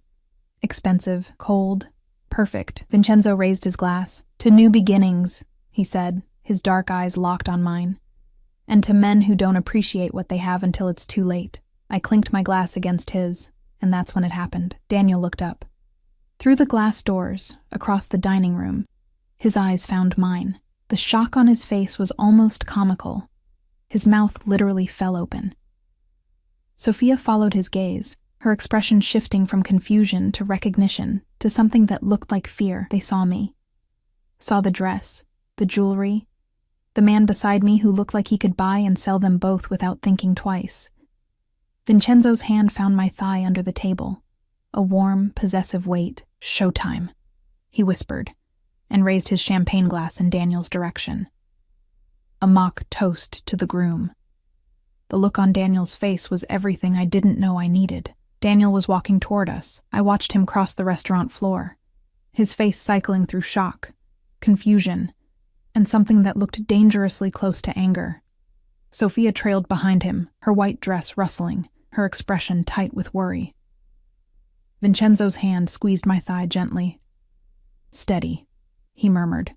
Expensive, cold, perfect. Vincenzo raised his glass. "To new beginnings," he said, his dark eyes locked on mine. "And to men who don't appreciate what they have until it's too late." I clinked my glass against his, and that's when it happened. Daniel looked up. Through the glass doors, across the dining room, his eyes found mine. The shock on his face was almost comical. His mouth literally fell open. Sophia followed his gaze, her expression shifting from confusion to recognition to something that looked like fear. They saw me. Saw the dress, the jewelry, the man beside me who looked like he could buy and sell them both without thinking twice. Vincenzo's hand found my thigh under the table, a warm, possessive weight. "Showtime," he whispered, and raised his champagne glass in Daniel's direction. A mock toast to the groom. The look on Daniel's face was everything I didn't know I needed. Daniel was walking toward us. I watched him cross the restaurant floor, his face cycling through shock, confusion, and something that looked dangerously close to anger. Sophia trailed behind him, her white dress rustling, her expression tight with worry. Vincenzo's hand squeezed my thigh gently. "Steady," he murmured.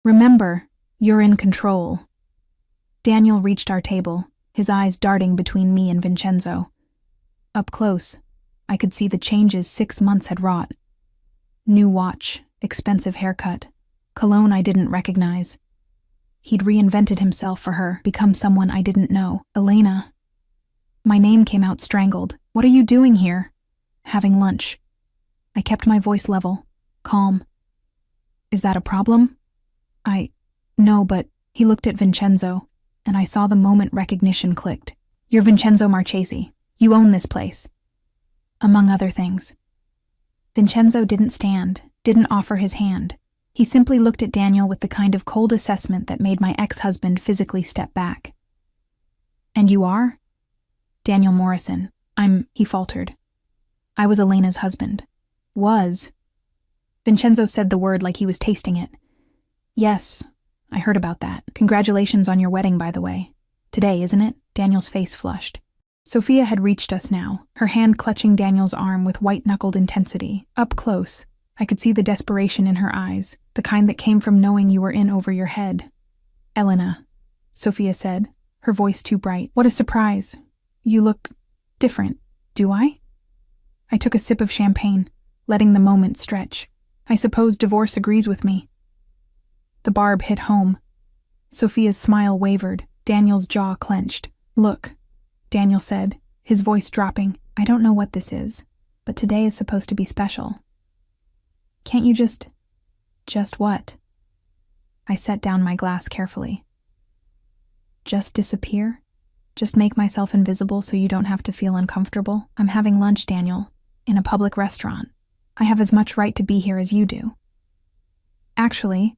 "Remember, you're in control." Daniel reached our table, his eyes darting between me and Vincenzo. Up close, I could see the changes 6 months had wrought. New watch, expensive haircut, cologne I didn't recognize. He'd reinvented himself for her, become someone I didn't know. "Elena." My name came out strangled. "What are you doing here?" "Having lunch." I kept my voice level, calm. "Is that a problem?" No, but..." He looked at Vincenzo, and I saw the moment recognition clicked. "You're Vincenzo Marchesi. You own this place." Among other things. Vincenzo didn't stand, didn't offer his hand. He simply looked at Daniel with the kind of cold assessment that made my ex-husband physically step back. "And you are?" "Daniel Morrison. He faltered. "I was Elena's husband." "Was?" Vincenzo said the word like he was tasting it. "Yes, I heard about that. Congratulations on your wedding, by the way. Today, isn't it?" Daniel's face flushed. Sophia had reached us now, her hand clutching Daniel's arm with white-knuckled intensity. Up close, I could see the desperation in her eyes, the kind that came from knowing you were in over your head. "Elena," Sophia said, her voice too bright. "What a surprise. You look different, do I?" I took a sip of champagne, letting the moment stretch. I suppose divorce agrees with me. The barb hit home. Sophia's smile wavered, Daniel's jaw clenched. "Look," Daniel said, his voice dropping. "I don't know what this is, but today is supposed to be special. Can't you just what?" I set down my glass carefully. "Just disappear? Just make myself invisible so you don't have to feel uncomfortable? I'm having lunch, Daniel, in a public restaurant. I have as much right to be here as you do." "Actually,"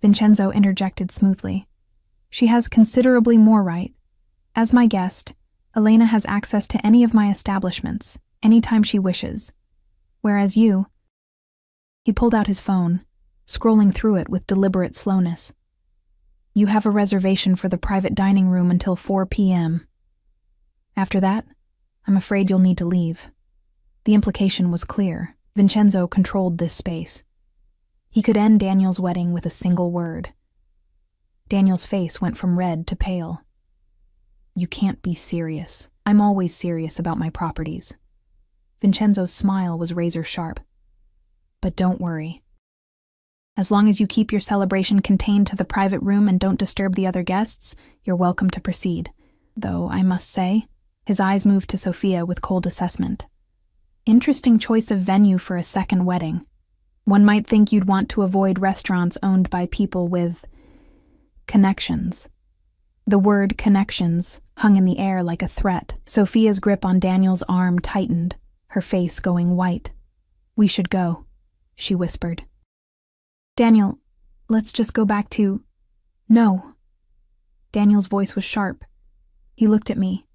Vincenzo interjected smoothly, "she has considerably more right. As my guest, Elena has access to any of my establishments, anytime she wishes. Whereas you—" He pulled out his phone, scrolling through it with deliberate slowness. "You have a reservation for the private dining room until 4 p.m. After that, I'm afraid you'll need to leave." The implication was clear. Vincenzo controlled this space. He could end Daniel's wedding with a single word. Daniel's face went from red to pale. "You can't be serious. I'm always serious about my properties." Vincenzo's smile was razor sharp. "But don't worry. As long as you keep your celebration contained to the private room and don't disturb the other guests, you're welcome to proceed. Though, I must say," his eyes moved to Sophia with cold assessment, "interesting choice of venue for a second wedding. One might think you'd want to avoid restaurants owned by people with connections." The word connections hung in the air like a threat. Sophia's grip on Daniel's arm tightened, her face going white. "We should go," she whispered. "Daniel, let's just go back to—" "No." Daniel's voice was sharp. He looked at me,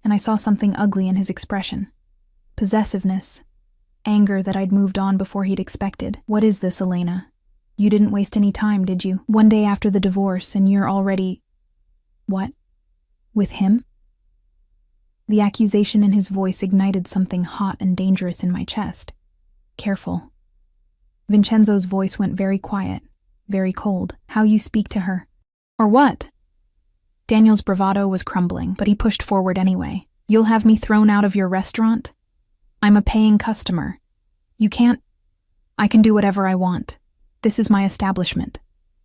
and I saw something ugly in his expression. Possessiveness. Anger that I'd moved on before he'd expected. "What is this, Elena? You didn't waste any time, did you? One day after the divorce, and you're already—" "What? With him?" The accusation in his voice ignited something hot and dangerous in my chest. "Careful." Vincenzo's voice went very quiet, very cold. "How you speak to her." "Or what?" Daniel's bravado was crumbling, but he pushed forward anyway. "You'll have me thrown out of your restaurant? I'm a paying customer. You can't— I can do whatever I want. This is my establishment.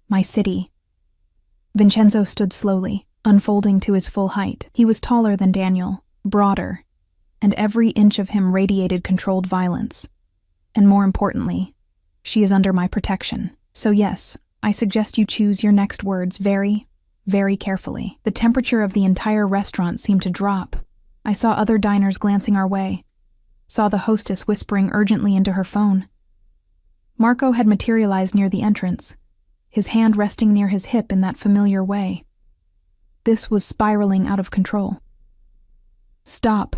My city." Vincenzo stood slowly, unfolding to his full height. He was taller than Daniel, broader, and every inch of him radiated controlled violence. And more importantly, she is under my protection. So yes, I suggest you choose your next words very, very carefully. The temperature of the entire restaurant seemed to drop. I saw other diners glancing our way, saw the hostess whispering urgently into her phone. Marco had materialized near the entrance, his hand resting near his hip in that familiar way. This was spiraling out of control. "Stop."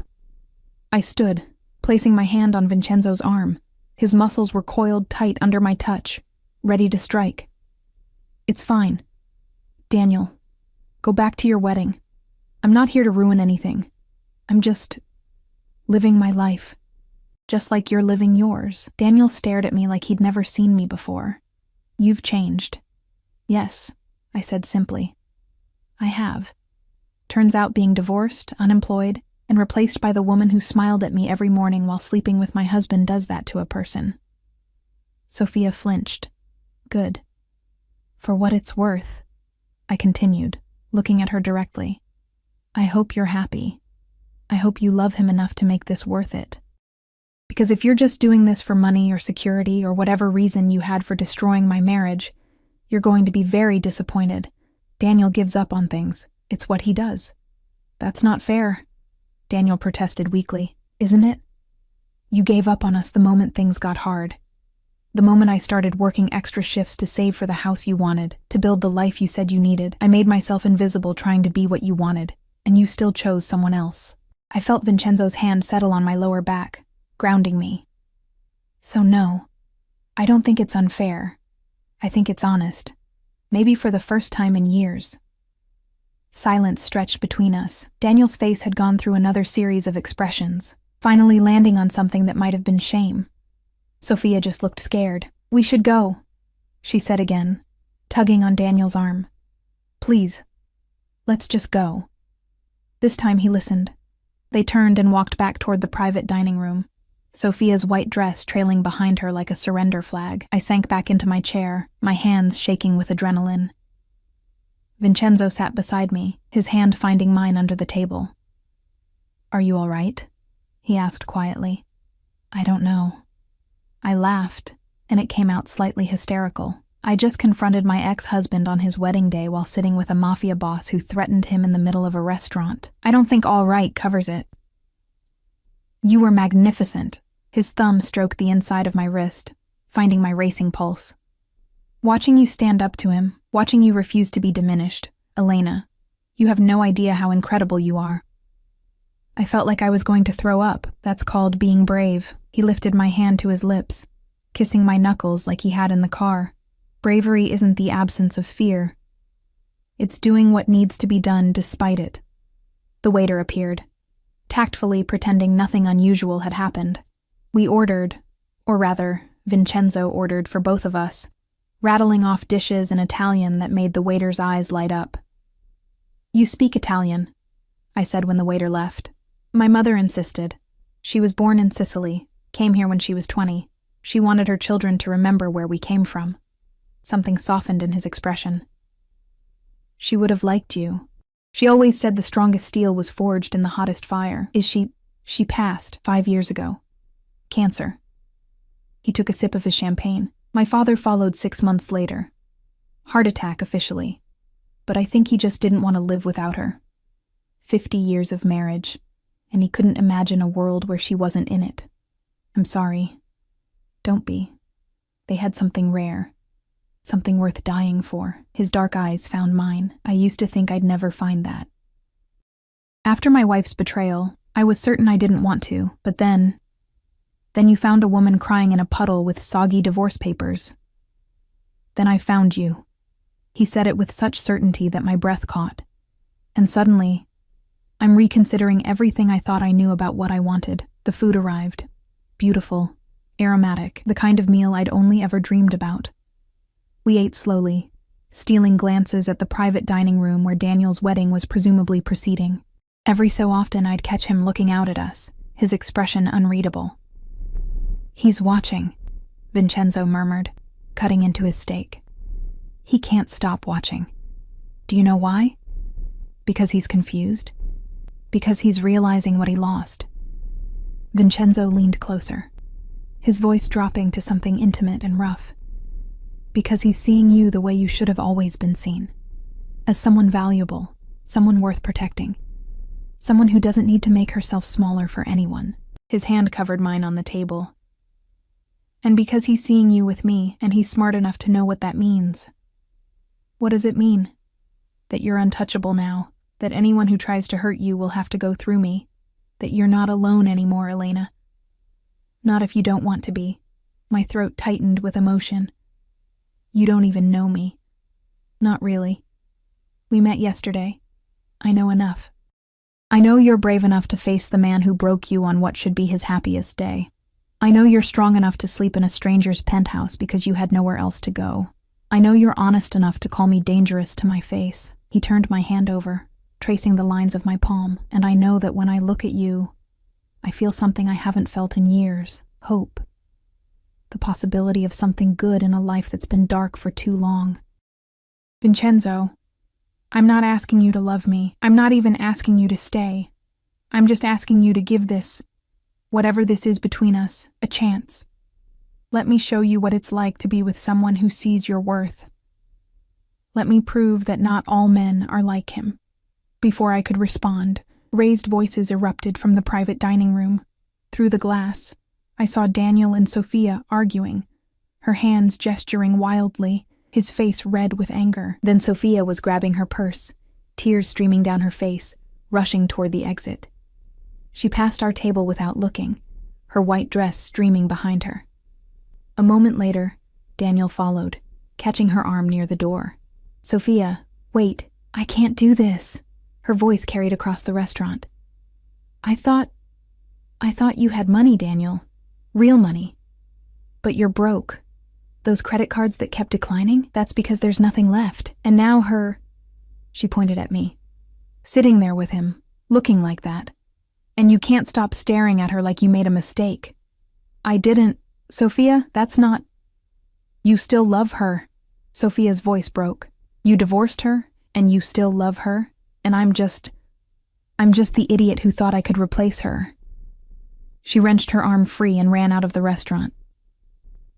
I stood, placing my hand on Vincenzo's arm. His muscles were coiled tight under my touch, ready to strike. "It's fine. Daniel, go back to your wedding. I'm not here to ruin anything. I'm just living my life, just like you're living yours." Daniel stared at me like he'd never seen me before. "You've changed." "Yes," I said simply. "I have. Turns out being divorced, unemployed, and replaced by the woman who smiled at me every morning while sleeping with my husband does that to a person." Sophia flinched. "Good. For what it's worth," I continued, looking at her directly. "I hope you're happy. I hope you love him enough to make this worth it. Because if you're just doing this for money or security or whatever reason you had for destroying my marriage, you're going to be very disappointed. Daniel gives up on things. It's what he does." "That's not fair," Daniel protested weakly. "Isn't it? You gave up on us the moment things got hard. The moment I started working extra shifts to save for the house you wanted, to build the life you said you needed. I made myself invisible trying to be what you wanted, and you still chose someone else." I felt Vincenzo's hand settle on my lower back, grounding me. "So no, I don't think it's unfair. I think it's honest. Maybe for the first time in years." Silence stretched between us. Daniel's face had gone through another series of expressions, finally landing on something that might have been shame. Sophia just looked scared. "We should go," she said again, tugging on Daniel's arm. "Please, let's just go." This time he listened. They turned and walked back toward the private dining room, Sophia's white dress trailing behind her like a surrender flag. I sank back into my chair, my hands shaking with adrenaline. Vincenzo sat beside me, his hand finding mine under the table. "Are you all right?" he asked quietly. "I don't know." I laughed, and it came out slightly hysterical. I just confronted my ex-husband on his wedding day while sitting with a mafia boss who threatened him in the middle of a restaurant. I don't think "all right" covers it. "You were magnificent." His thumb stroked the inside of my wrist, finding my racing pulse. "Watching you stand up to him, watching you refuse to be diminished. Elena, you have no idea how incredible you are." I felt like I was going to throw up. That's called being brave. He lifted my hand to his lips, kissing my knuckles like he had in the car. Bravery isn't the absence of fear. It's doing what needs to be done despite it. The waiter appeared, tactfully pretending nothing unusual had happened. We ordered, or rather, Vincenzo ordered for both of us, rattling off dishes in Italian that made the waiter's eyes light up. "You speak Italian," I said when the waiter left. "My mother insisted. She was born in Sicily, came here when she was 20. She wanted her children to remember where we came from." Something softened in his expression. "She would have liked you. She always said the strongest steel was forged in the hottest fire. She passed 5 years ago. Cancer." He took a sip of his champagne. "My father followed 6 months later. Heart attack officially. But I think he just didn't want to live without her. 50 years of marriage, and he couldn't imagine a world where she wasn't in it. I'm sorry. Don't be. They had something rare. Something worth dying for." His dark eyes found mine. I used to think I'd never find that. After my wife's betrayal, I was certain I didn't want to, but then you found a woman crying in a puddle with soggy divorce papers. Then I found you. He said it with such certainty that my breath caught. And suddenly, I'm reconsidering everything I thought I knew about what I wanted. The food arrived. Beautiful, aromatic, the kind of meal I'd only ever dreamed about. We ate slowly, stealing glances at the private dining room where Daniel's wedding was presumably proceeding. Every so often I'd catch him looking out at us, his expression unreadable. "He's watching," Vincenzo murmured, cutting into his steak. "He can't stop watching. Do you know why? Because he's confused? Because he's realizing what he lost." Vincenzo leaned closer, his voice dropping to something intimate and rough. "Because he's seeing you the way you should have always been seen. As someone valuable, someone worth protecting. Someone who doesn't need to make herself smaller for anyone." His hand covered mine on the table. "And because he's seeing you with me, and he's smart enough to know what that means." "What does it mean?" "That you're untouchable now, that anyone who tries to hurt you will have to go through me, that you're not alone anymore, Elena. Not if you don't want to be." My throat tightened with emotion. "You don't even know me." "Not really. We met yesterday. I know enough. I know you're brave enough to face the man who broke you on what should be his happiest day. I know you're strong enough to sleep in a stranger's penthouse because you had nowhere else to go. I know you're honest enough to call me dangerous to my face." He turned my hand over, tracing the lines of my palm, and I know that when I look at you, I feel something I haven't felt in years: hope. The possibility of something good in a life that's been dark for too long. "Vincenzo, I'm not asking you to love me. I'm not even asking you to stay. I'm just asking you to give this, whatever this is between us, a chance. Let me show you what it's like to be with someone who sees your worth. Let me prove that not all men are like him." Before I could respond, raised voices erupted from the private dining room. Through the glass, I saw Daniel and Sophia arguing, her hands gesturing wildly, his face red with anger. Then Sophia was grabbing her purse, tears streaming down her face, rushing toward the exit. She passed our table without looking, her white dress streaming behind her. A moment later, Daniel followed, catching her arm near the door. "Sophia, wait, I can't do this. Her voice carried across the restaurant. I thought you had money, Daniel. Real money. But you're broke. Those credit cards that kept declining, that's because there's nothing left. And now she pointed at me, sitting there with him, looking like that. And you can't stop staring at her like you made a mistake. I didn't. Sophia, that's not. You still love her. Sophia's voice broke. You divorced her, and you still love her, and I'm just the idiot who thought I could replace her. She wrenched her arm free and ran out of the restaurant.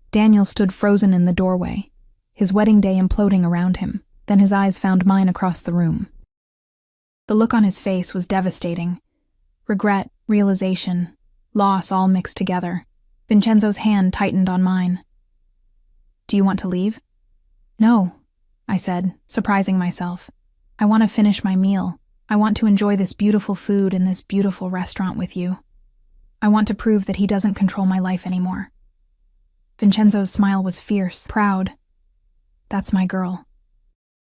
Daniel stood frozen in the doorway, his wedding day imploding around him. Then his eyes found mine across the room. The look on his face was devastating. Regret, realization, loss all mixed together. Vincenzo's hand tightened on mine. Do you want to leave? No, I said, surprising myself. I want to finish my meal. I want to enjoy this beautiful food in this beautiful restaurant with you. I want to prove that he doesn't control my life anymore. Vincenzo's smile was fierce, proud. That's my girl.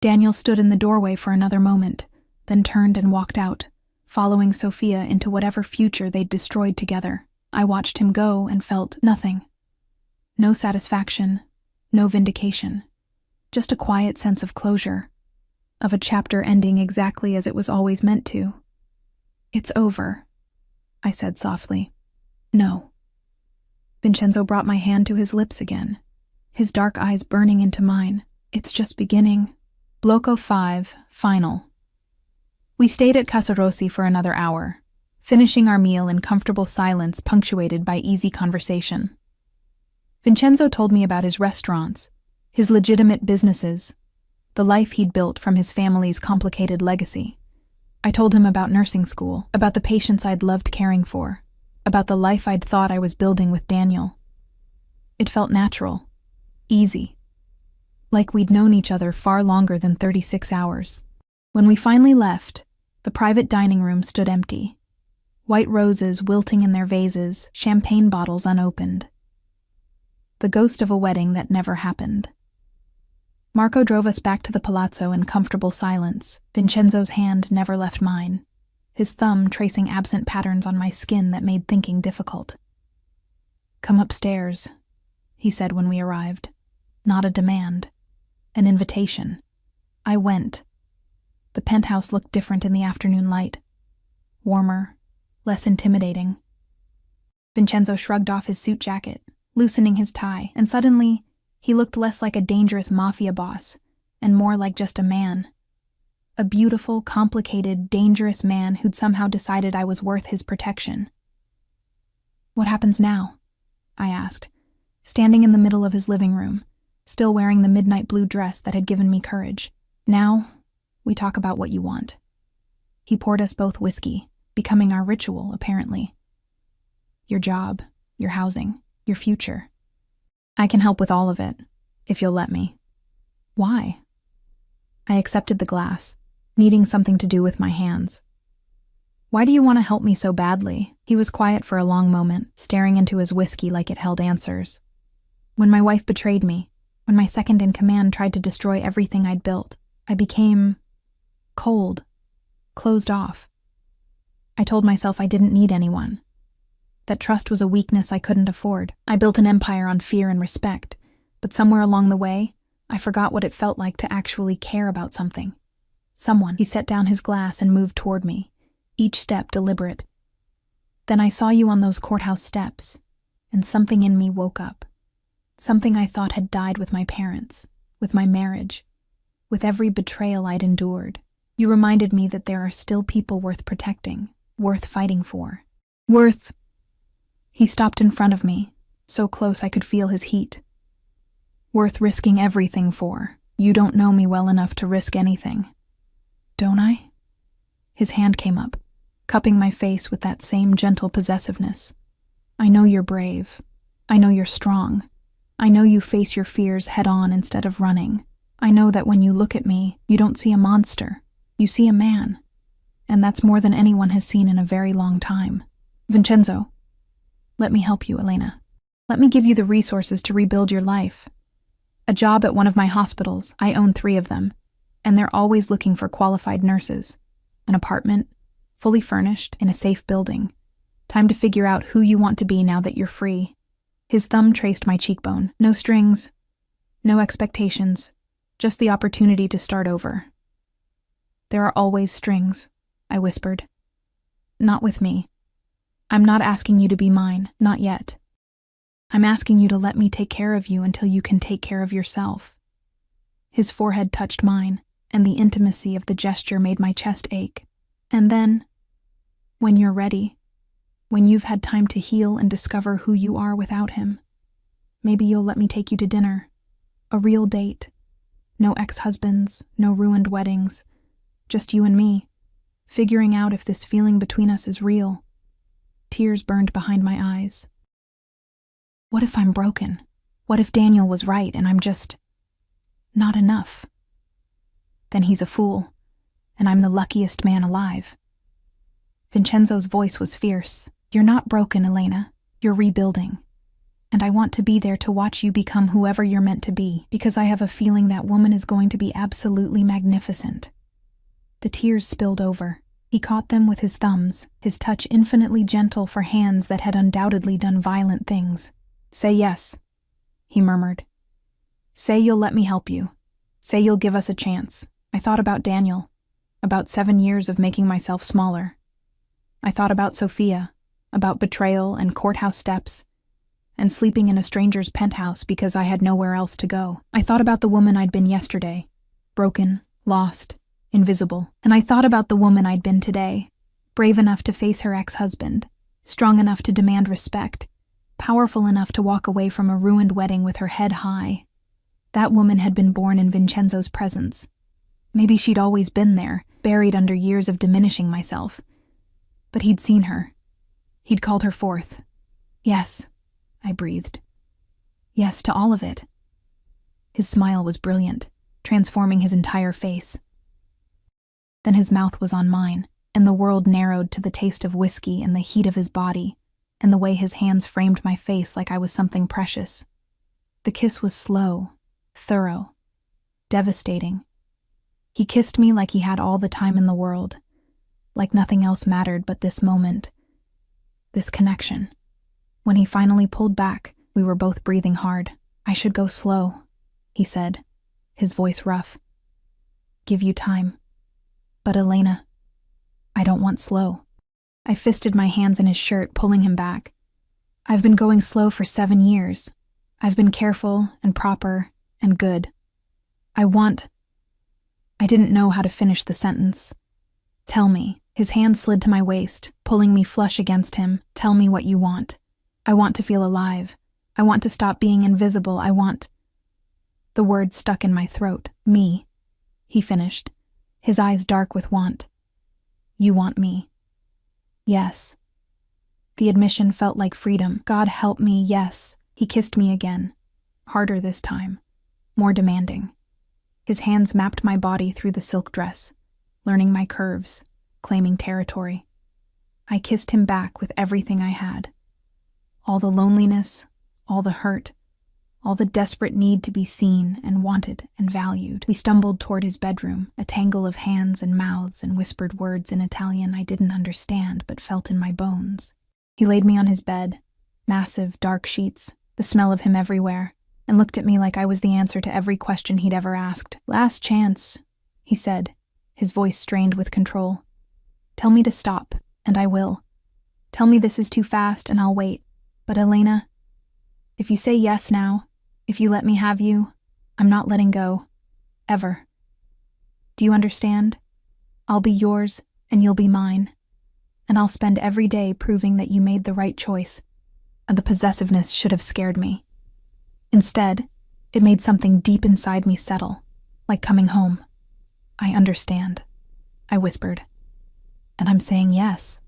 Daniel stood in the doorway for another moment, then turned and walked out, following Sophia into whatever future they'd destroyed together. I watched him go and felt nothing. No satisfaction, no vindication. Just a quiet sense of closure, of a chapter ending exactly as it was always meant to. It's over, I said softly. No. Vincenzo brought my hand to his lips again, his dark eyes burning into mine. It's just beginning. Blocco 5, final. We stayed at Casa Rossi for another hour, finishing our meal in comfortable silence punctuated by easy conversation. Vincenzo told me about his restaurants, his legitimate businesses, the life he'd built from his family's complicated legacy. I told him about nursing school, about the patients I'd loved caring for, about the life I'd thought I was building with Daniel. It felt natural, easy, like we'd known each other far longer than 36 hours. When we finally left, the private dining room stood empty. White roses wilting in their vases, champagne bottles unopened. The ghost of a wedding that never happened. Marco drove us back to the palazzo in comfortable silence. Vincenzo's hand never left mine, his thumb tracing absent patterns on my skin that made thinking difficult. Come upstairs, he said when we arrived. Not a demand, an invitation. I went. The penthouse looked different in the afternoon light. Warmer, less intimidating. Vincenzo shrugged off his suit jacket, loosening his tie, and suddenly he looked less like a dangerous mafia boss and more like just a man. A beautiful, complicated, dangerous man who'd somehow decided I was worth his protection. What happens now? I asked, standing in the middle of his living room, still wearing the midnight blue dress that had given me courage. Now, we talk about what you want. He poured us both whiskey, becoming our ritual, apparently. Your job, your housing, your future. I can help with all of it, if you'll let me. Why? I accepted the glass, needing something to do with my hands. Why do you want to help me so badly? He was quiet for a long moment, staring into his whiskey like it held answers. When my wife betrayed me, when my second-in-command tried to destroy everything I'd built, I became cold, closed off. I told myself I didn't need anyone, that trust was a weakness I couldn't afford. I built an empire on fear and respect, but somewhere along the way, I forgot what it felt like to actually care about something. Someone. He set down his glass and moved toward me, each step deliberate. Then I saw you on those courthouse steps, and something in me woke up. Something I thought had died with my parents, with my marriage, with every betrayal I'd endured. You reminded me that there are still people worth protecting, worth fighting for. He stopped in front of me, so close I could feel his heat. Worth risking everything for. You don't know me well enough to risk anything. Don't I? His hand came up, cupping my face with that same gentle possessiveness. I know you're brave. I know you're strong. I know you face your fears head-on instead of running. I know that when you look at me, you don't see a monster. You see a man. And that's more than anyone has seen in a very long time. Vincenzo, let me help you, Elena. Let me give you the resources to rebuild your life. A job at one of my hospitals. I own 3 of them. And they're always looking for qualified nurses. An apartment, fully furnished, in a safe building. Time to figure out who you want to be now that you're free. His thumb traced my cheekbone. No strings, no expectations, just the opportunity to start over. There are always strings, I whispered. Not with me. I'm not asking you to be mine, not yet. I'm asking you to let me take care of you until you can take care of yourself. His forehead touched mine, and the intimacy of the gesture made my chest ache. And then, when you're ready, when you've had time to heal and discover who you are without him, maybe you'll let me take you to dinner. A real date. No ex-husbands, no ruined weddings. Just you and me, figuring out if this feeling between us is real. Tears burned behind my eyes. What if I'm broken? What if Daniel was right and I'm just not enough? Then he's a fool, and I'm the luckiest man alive. Vincenzo's voice was fierce. You're not broken, Elena. You're rebuilding. And I want to be there to watch you become whoever you're meant to be, because I have a feeling that woman is going to be absolutely magnificent. The tears spilled over. He caught them with his thumbs, his touch infinitely gentle for hands that had undoubtedly done violent things. Say yes, he murmured. Say you'll let me help you. Say you'll give us a chance. I thought about Daniel, about 7 years of making myself smaller. I thought about Sophia, about betrayal and courthouse steps, and sleeping in a stranger's penthouse because I had nowhere else to go. I thought about the woman I'd been yesterday, broken, lost, invisible. And I thought about the woman I'd been today, brave enough to face her ex-husband, strong enough to demand respect, powerful enough to walk away from a ruined wedding with her head high. That woman had been born in Vincenzo's presence. Maybe she'd always been there, buried under years of diminishing myself. But he'd seen her. He'd called her forth. Yes, I breathed. Yes to all of it. His smile was brilliant, transforming his entire face. Then his mouth was on mine, and the world narrowed to the taste of whiskey and the heat of his body, and the way his hands framed my face like I was something precious. The kiss was slow, thorough, devastating. He kissed me like he had all the time in the world, like nothing else mattered but this moment, this connection. When he finally pulled back, we were both breathing hard. I should go slow, he said, his voice rough. Give you time. But Elena, I don't want slow. I fisted my hands in his shirt, pulling him back. I've been going slow for 7 years. I've been careful and proper and good. I didn't know how to finish the sentence. Tell me. His hand slid to my waist, pulling me flush against him. Tell me what you want. I want to feel alive. I want to stop being invisible. The word stuck in my throat. Me, he finished, his eyes dark with want. You want me. Yes. The admission felt like freedom. God help me, yes. He kissed me again. Harder this time. More demanding. His hands mapped my body through the silk dress, learning my curves, claiming territory. I kissed him back with everything I had. All the loneliness, all the hurt, all the desperate need to be seen and wanted and valued. We stumbled toward his bedroom, a tangle of hands and mouths and whispered words in Italian I didn't understand but felt in my bones. He laid me on his bed, massive, dark sheets, the smell of him everywhere, and looked at me like I was the answer to every question he'd ever asked. Last chance, he said, his voice strained with control. Tell me to stop, and I will. Tell me this is too fast, and I'll wait. But Elena, if you say yes now, if you let me have you, I'm not letting go. Ever. Do you understand? I'll be yours, and you'll be mine. And I'll spend every day proving that you made the right choice. And the possessiveness should have scared me. Instead, it made something deep inside me settle, like coming home. I understand, I whispered. And I'm saying yes.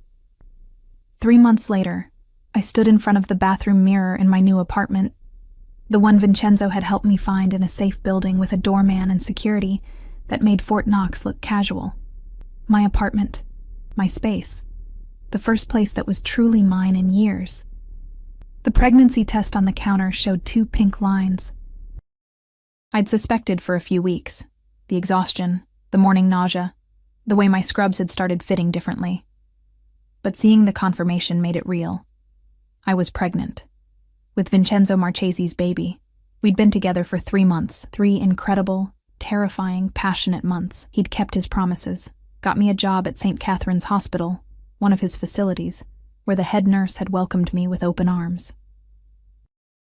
3 months later, I stood in front of the bathroom mirror in my new apartment, the one Vincenzo had helped me find in a safe building with a doorman and security that made Fort Knox look casual. My apartment, my space, the first place that was truly mine in years. The pregnancy test on the counter showed 2 pink lines. I'd suspected for a few weeks, the exhaustion, the morning nausea, the way my scrubs had started fitting differently. But seeing the confirmation made it real. I was pregnant. With Vincenzo Marchese's baby. We'd been together for 3 months, 3 incredible, terrifying, passionate months. He'd kept his promises, got me a job at St. Catherine's Hospital, one of his facilities, where the head nurse had welcomed me with open arms.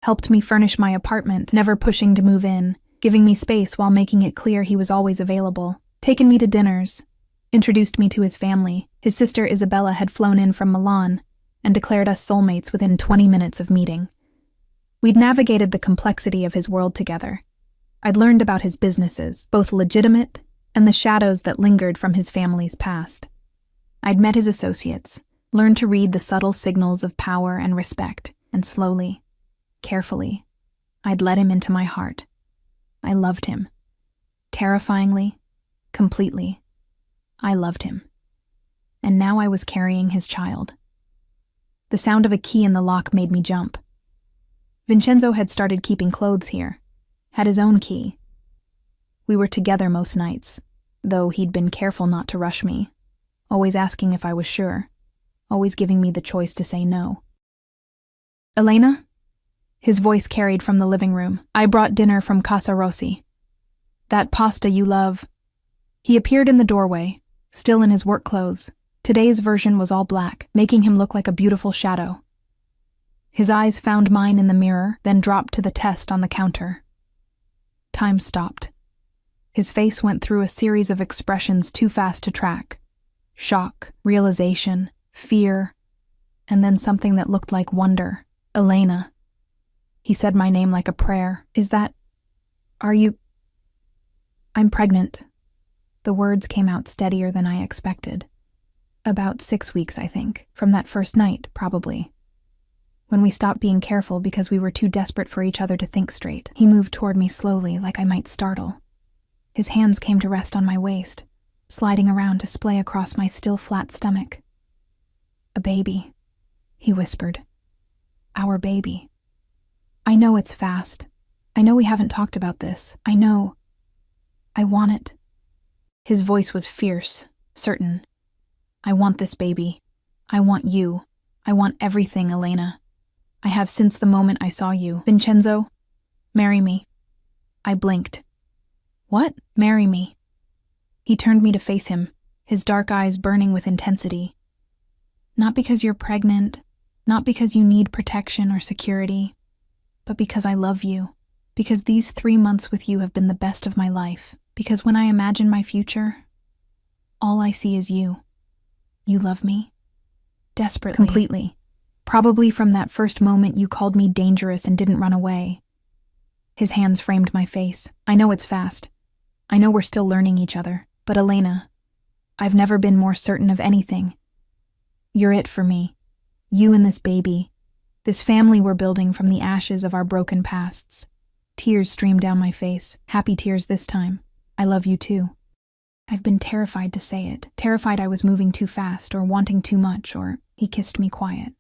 Helped me furnish my apartment, never pushing to move in, giving me space while making it clear he was always available, taken me to dinners, introduced me to his family. His sister Isabella had flown in from Milan and declared us soulmates within 20 minutes of meeting. We'd navigated the complexity of his world together. I'd learned about his businesses, both legitimate and the shadows that lingered from his family's past. I'd met his associates, learned to read the subtle signals of power and respect, and slowly, carefully, I'd let him into my heart. I loved him. Terrifyingly, completely. I loved him. And now I was carrying his child. The sound of a key in the lock made me jump. Vincenzo had started keeping clothes here, had his own key. We were together most nights, though he'd been careful not to rush me, always asking if I was sure, always giving me the choice to say no. Elena? His voice carried from the living room. I brought dinner from Casa Rossi. That pasta you love. He appeared in the doorway, still in his work clothes. Today's version was all black, making him look like a beautiful shadow. His eyes found mine in the mirror, then dropped to the test on the counter. Time stopped. His face went through a series of expressions too fast to track. Shock, realization, fear, and then something that looked like wonder. Elena. He said my name like a prayer. Are you... I'm pregnant. The words came out steadier than I expected. About 6 weeks, I think, from that first night, probably. When we stopped being careful because we were too desperate for each other to think straight, he moved toward me slowly, like I might startle. His hands came to rest on my waist, sliding around to splay across my still flat stomach. A baby, he whispered. Our baby. I know it's fast. I know we haven't talked about this. I know. I want it. His voice was fierce, certain. I want this baby. I want you. I want everything, Elena. I have since the moment I saw you. Vincenzo, marry me. I blinked. What? Marry me. He turned me to face him, his dark eyes burning with intensity. Not because you're pregnant, not because you need protection or security, but because I love you, because these 3 months with you have been the best of my life, because when I imagine my future, all I see is you. You love me? Desperately. Completely. Probably from that first moment you called me dangerous and didn't run away. His hands framed my face. I know it's fast. I know we're still learning each other. But Elena, I've never been more certain of anything. You're it for me. You and this baby. This family we're building from the ashes of our broken pasts. Tears streamed down my face. Happy tears this time. I love you too. I've been terrified to say it. Terrified I was moving too fast or wanting too much, or he kissed me quiet.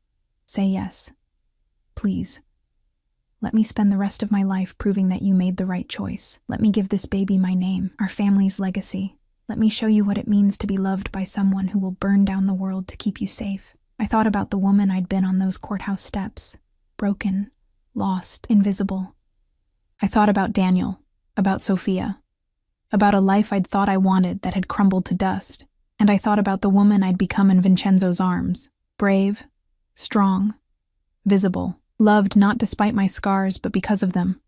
Say yes. Please. Let me spend the rest of my life proving that you made the right choice. Let me give this baby my name, our family's legacy. Let me show you what it means to be loved by someone who will burn down the world to keep you safe. I thought about the woman I'd been on those courthouse steps. Broken, lost, invisible. I thought about Daniel, about Sophia, about a life I'd thought I wanted that had crumbled to dust. And I thought about the woman I'd become in Vincenzo's arms. Brave, strong, visible, loved not despite my scars but because of them,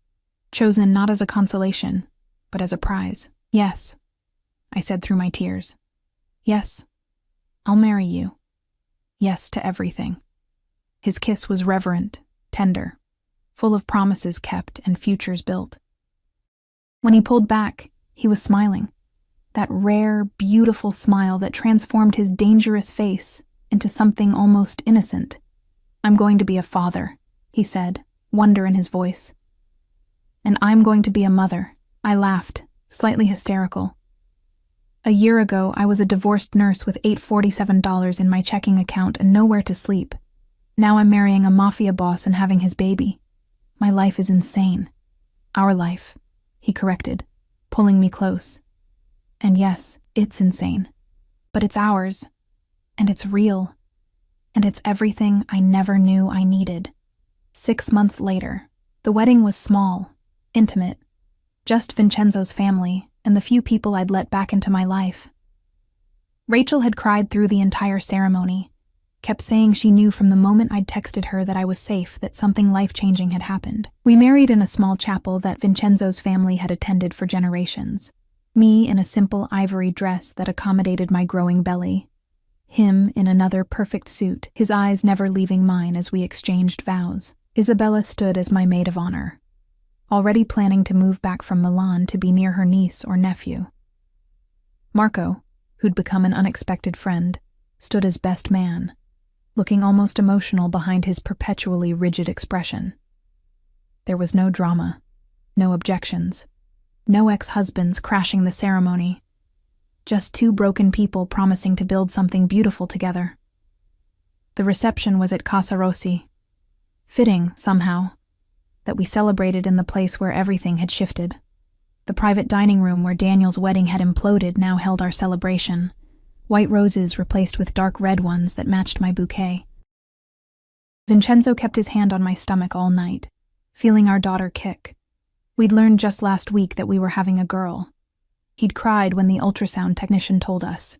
chosen not as a consolation, but as a prize. Yes, I said through my tears. Yes, I'll marry you. Yes to everything. His kiss was reverent, tender, full of promises kept and futures built. When he pulled back, he was smiling, that rare, beautiful smile that transformed his dangerous face into something almost innocent. I'm going to be a father, he said, wonder in his voice. And I'm going to be a mother. I laughed, slightly hysterical. A year ago, I was a divorced nurse with $847 in my checking account and nowhere to sleep. Now I'm marrying a mafia boss and having his baby. My life is insane. Our life, he corrected, pulling me close. And yes, it's insane. But it's ours. And it's real. And it's everything I never knew I needed. 6 months later, the wedding was small, intimate, just Vincenzo's family and the few people I'd let back into my life. Rachel had cried through the entire ceremony, kept saying she knew from the moment I'd texted her that I was safe that something life-changing had happened. We married in a small chapel that Vincenzo's family had attended for generations. Me in a simple ivory dress that accommodated my growing belly. Him in another perfect suit, his eyes never leaving mine as we exchanged vows. Isabella stood as my maid of honor, already planning to move back from Milan to be near her niece or nephew. Marco, who'd become an unexpected friend, stood as best man, looking almost emotional behind his perpetually rigid expression. There was no drama, no objections, no ex-husbands crashing the ceremony, just two broken people promising to build something beautiful together. The reception was at Casa Rossi. Fitting, somehow, that we celebrated in the place where everything had shifted. The private dining room where Daniel's wedding had imploded now held our celebration, white roses replaced with dark red ones that matched my bouquet. Vincenzo kept his hand on my stomach all night, feeling our daughter kick. We'd learned just last week that we were having a girl. He'd cried when the ultrasound technician told us,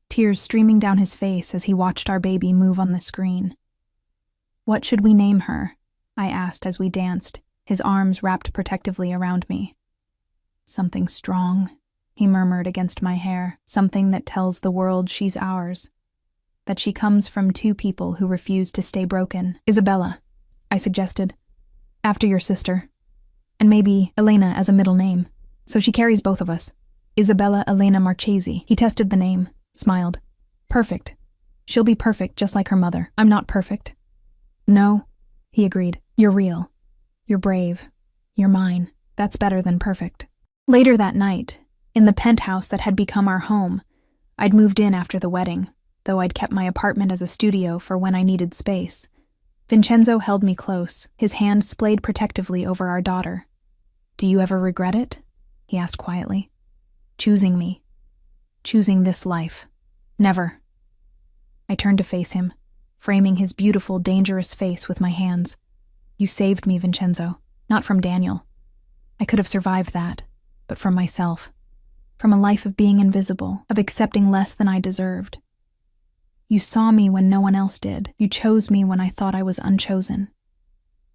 tears streaming down his face as he watched our baby move on the screen. "What should we name her?" I asked as we danced, his arms wrapped protectively around me. "Something strong," he murmured against my hair, "something that tells the world she's ours, that she comes from two people who refuse to stay broken." "Isabella," I suggested, "after your sister. And maybe Elena as a middle name, so she carries both of us. Isabella Elena Marchesi." He tested the name, smiled. "Perfect. She'll be perfect just like her mother. I'm not perfect." "No," he agreed. "You're real. You're brave. You're mine. That's better than perfect." Later that night, in the penthouse that had become our home, I'd moved in after the wedding, though I'd kept my apartment as a studio for when I needed space. Vincenzo held me close, his hand splayed protectively over our daughter. "Do you ever regret it?" he asked quietly. "Choosing me. Choosing this life. Never." I turned to face him, framing his beautiful, dangerous face with my hands. "You saved me, Vincenzo. Not from Daniel. I could have survived that, but from myself. From a life of being invisible, of accepting less than I deserved. You saw me when no one else did. You chose me when I thought I was unchosen.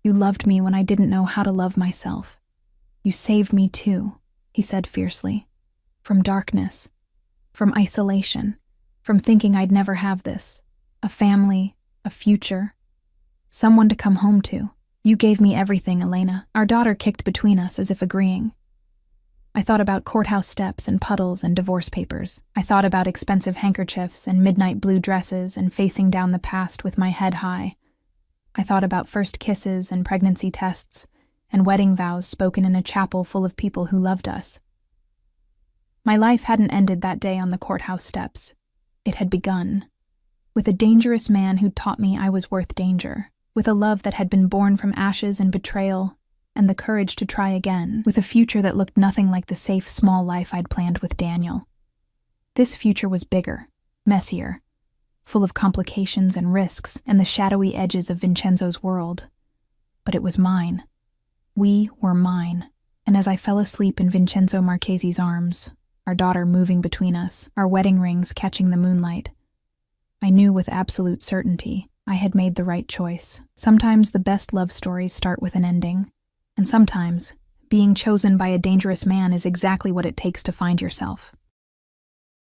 You loved me when I didn't know how to love myself. You saved me too," he said fiercely. "From darkness, from isolation, from thinking I'd never have this. A family, a future, someone to come home to. You gave me everything, Elena." Our daughter kicked between us as if agreeing. I thought about courthouse steps and puddles and divorce papers. I thought about expensive handkerchiefs and midnight blue dresses and facing down the past with my head high. I thought about first kisses and pregnancy tests and wedding vows spoken in a chapel full of people who loved us. My life hadn't ended that day on the courthouse steps. It had begun. With a dangerous man who taught me I was worth danger. With a love that had been born from ashes and betrayal, and the courage to try again, with a future that looked nothing like the safe, small life I'd planned with Daniel. This future was bigger, messier, full of complications and risks and the shadowy edges of Vincenzo's world. But it was mine. We were mine. And as I fell asleep in Vincenzo Marchesi's arms, our daughter moving between us, our wedding rings catching the moonlight, I knew with absolute certainty I had made the right choice. Sometimes the best love stories start with an ending, and sometimes being chosen by a dangerous man is exactly what it takes to find yourself.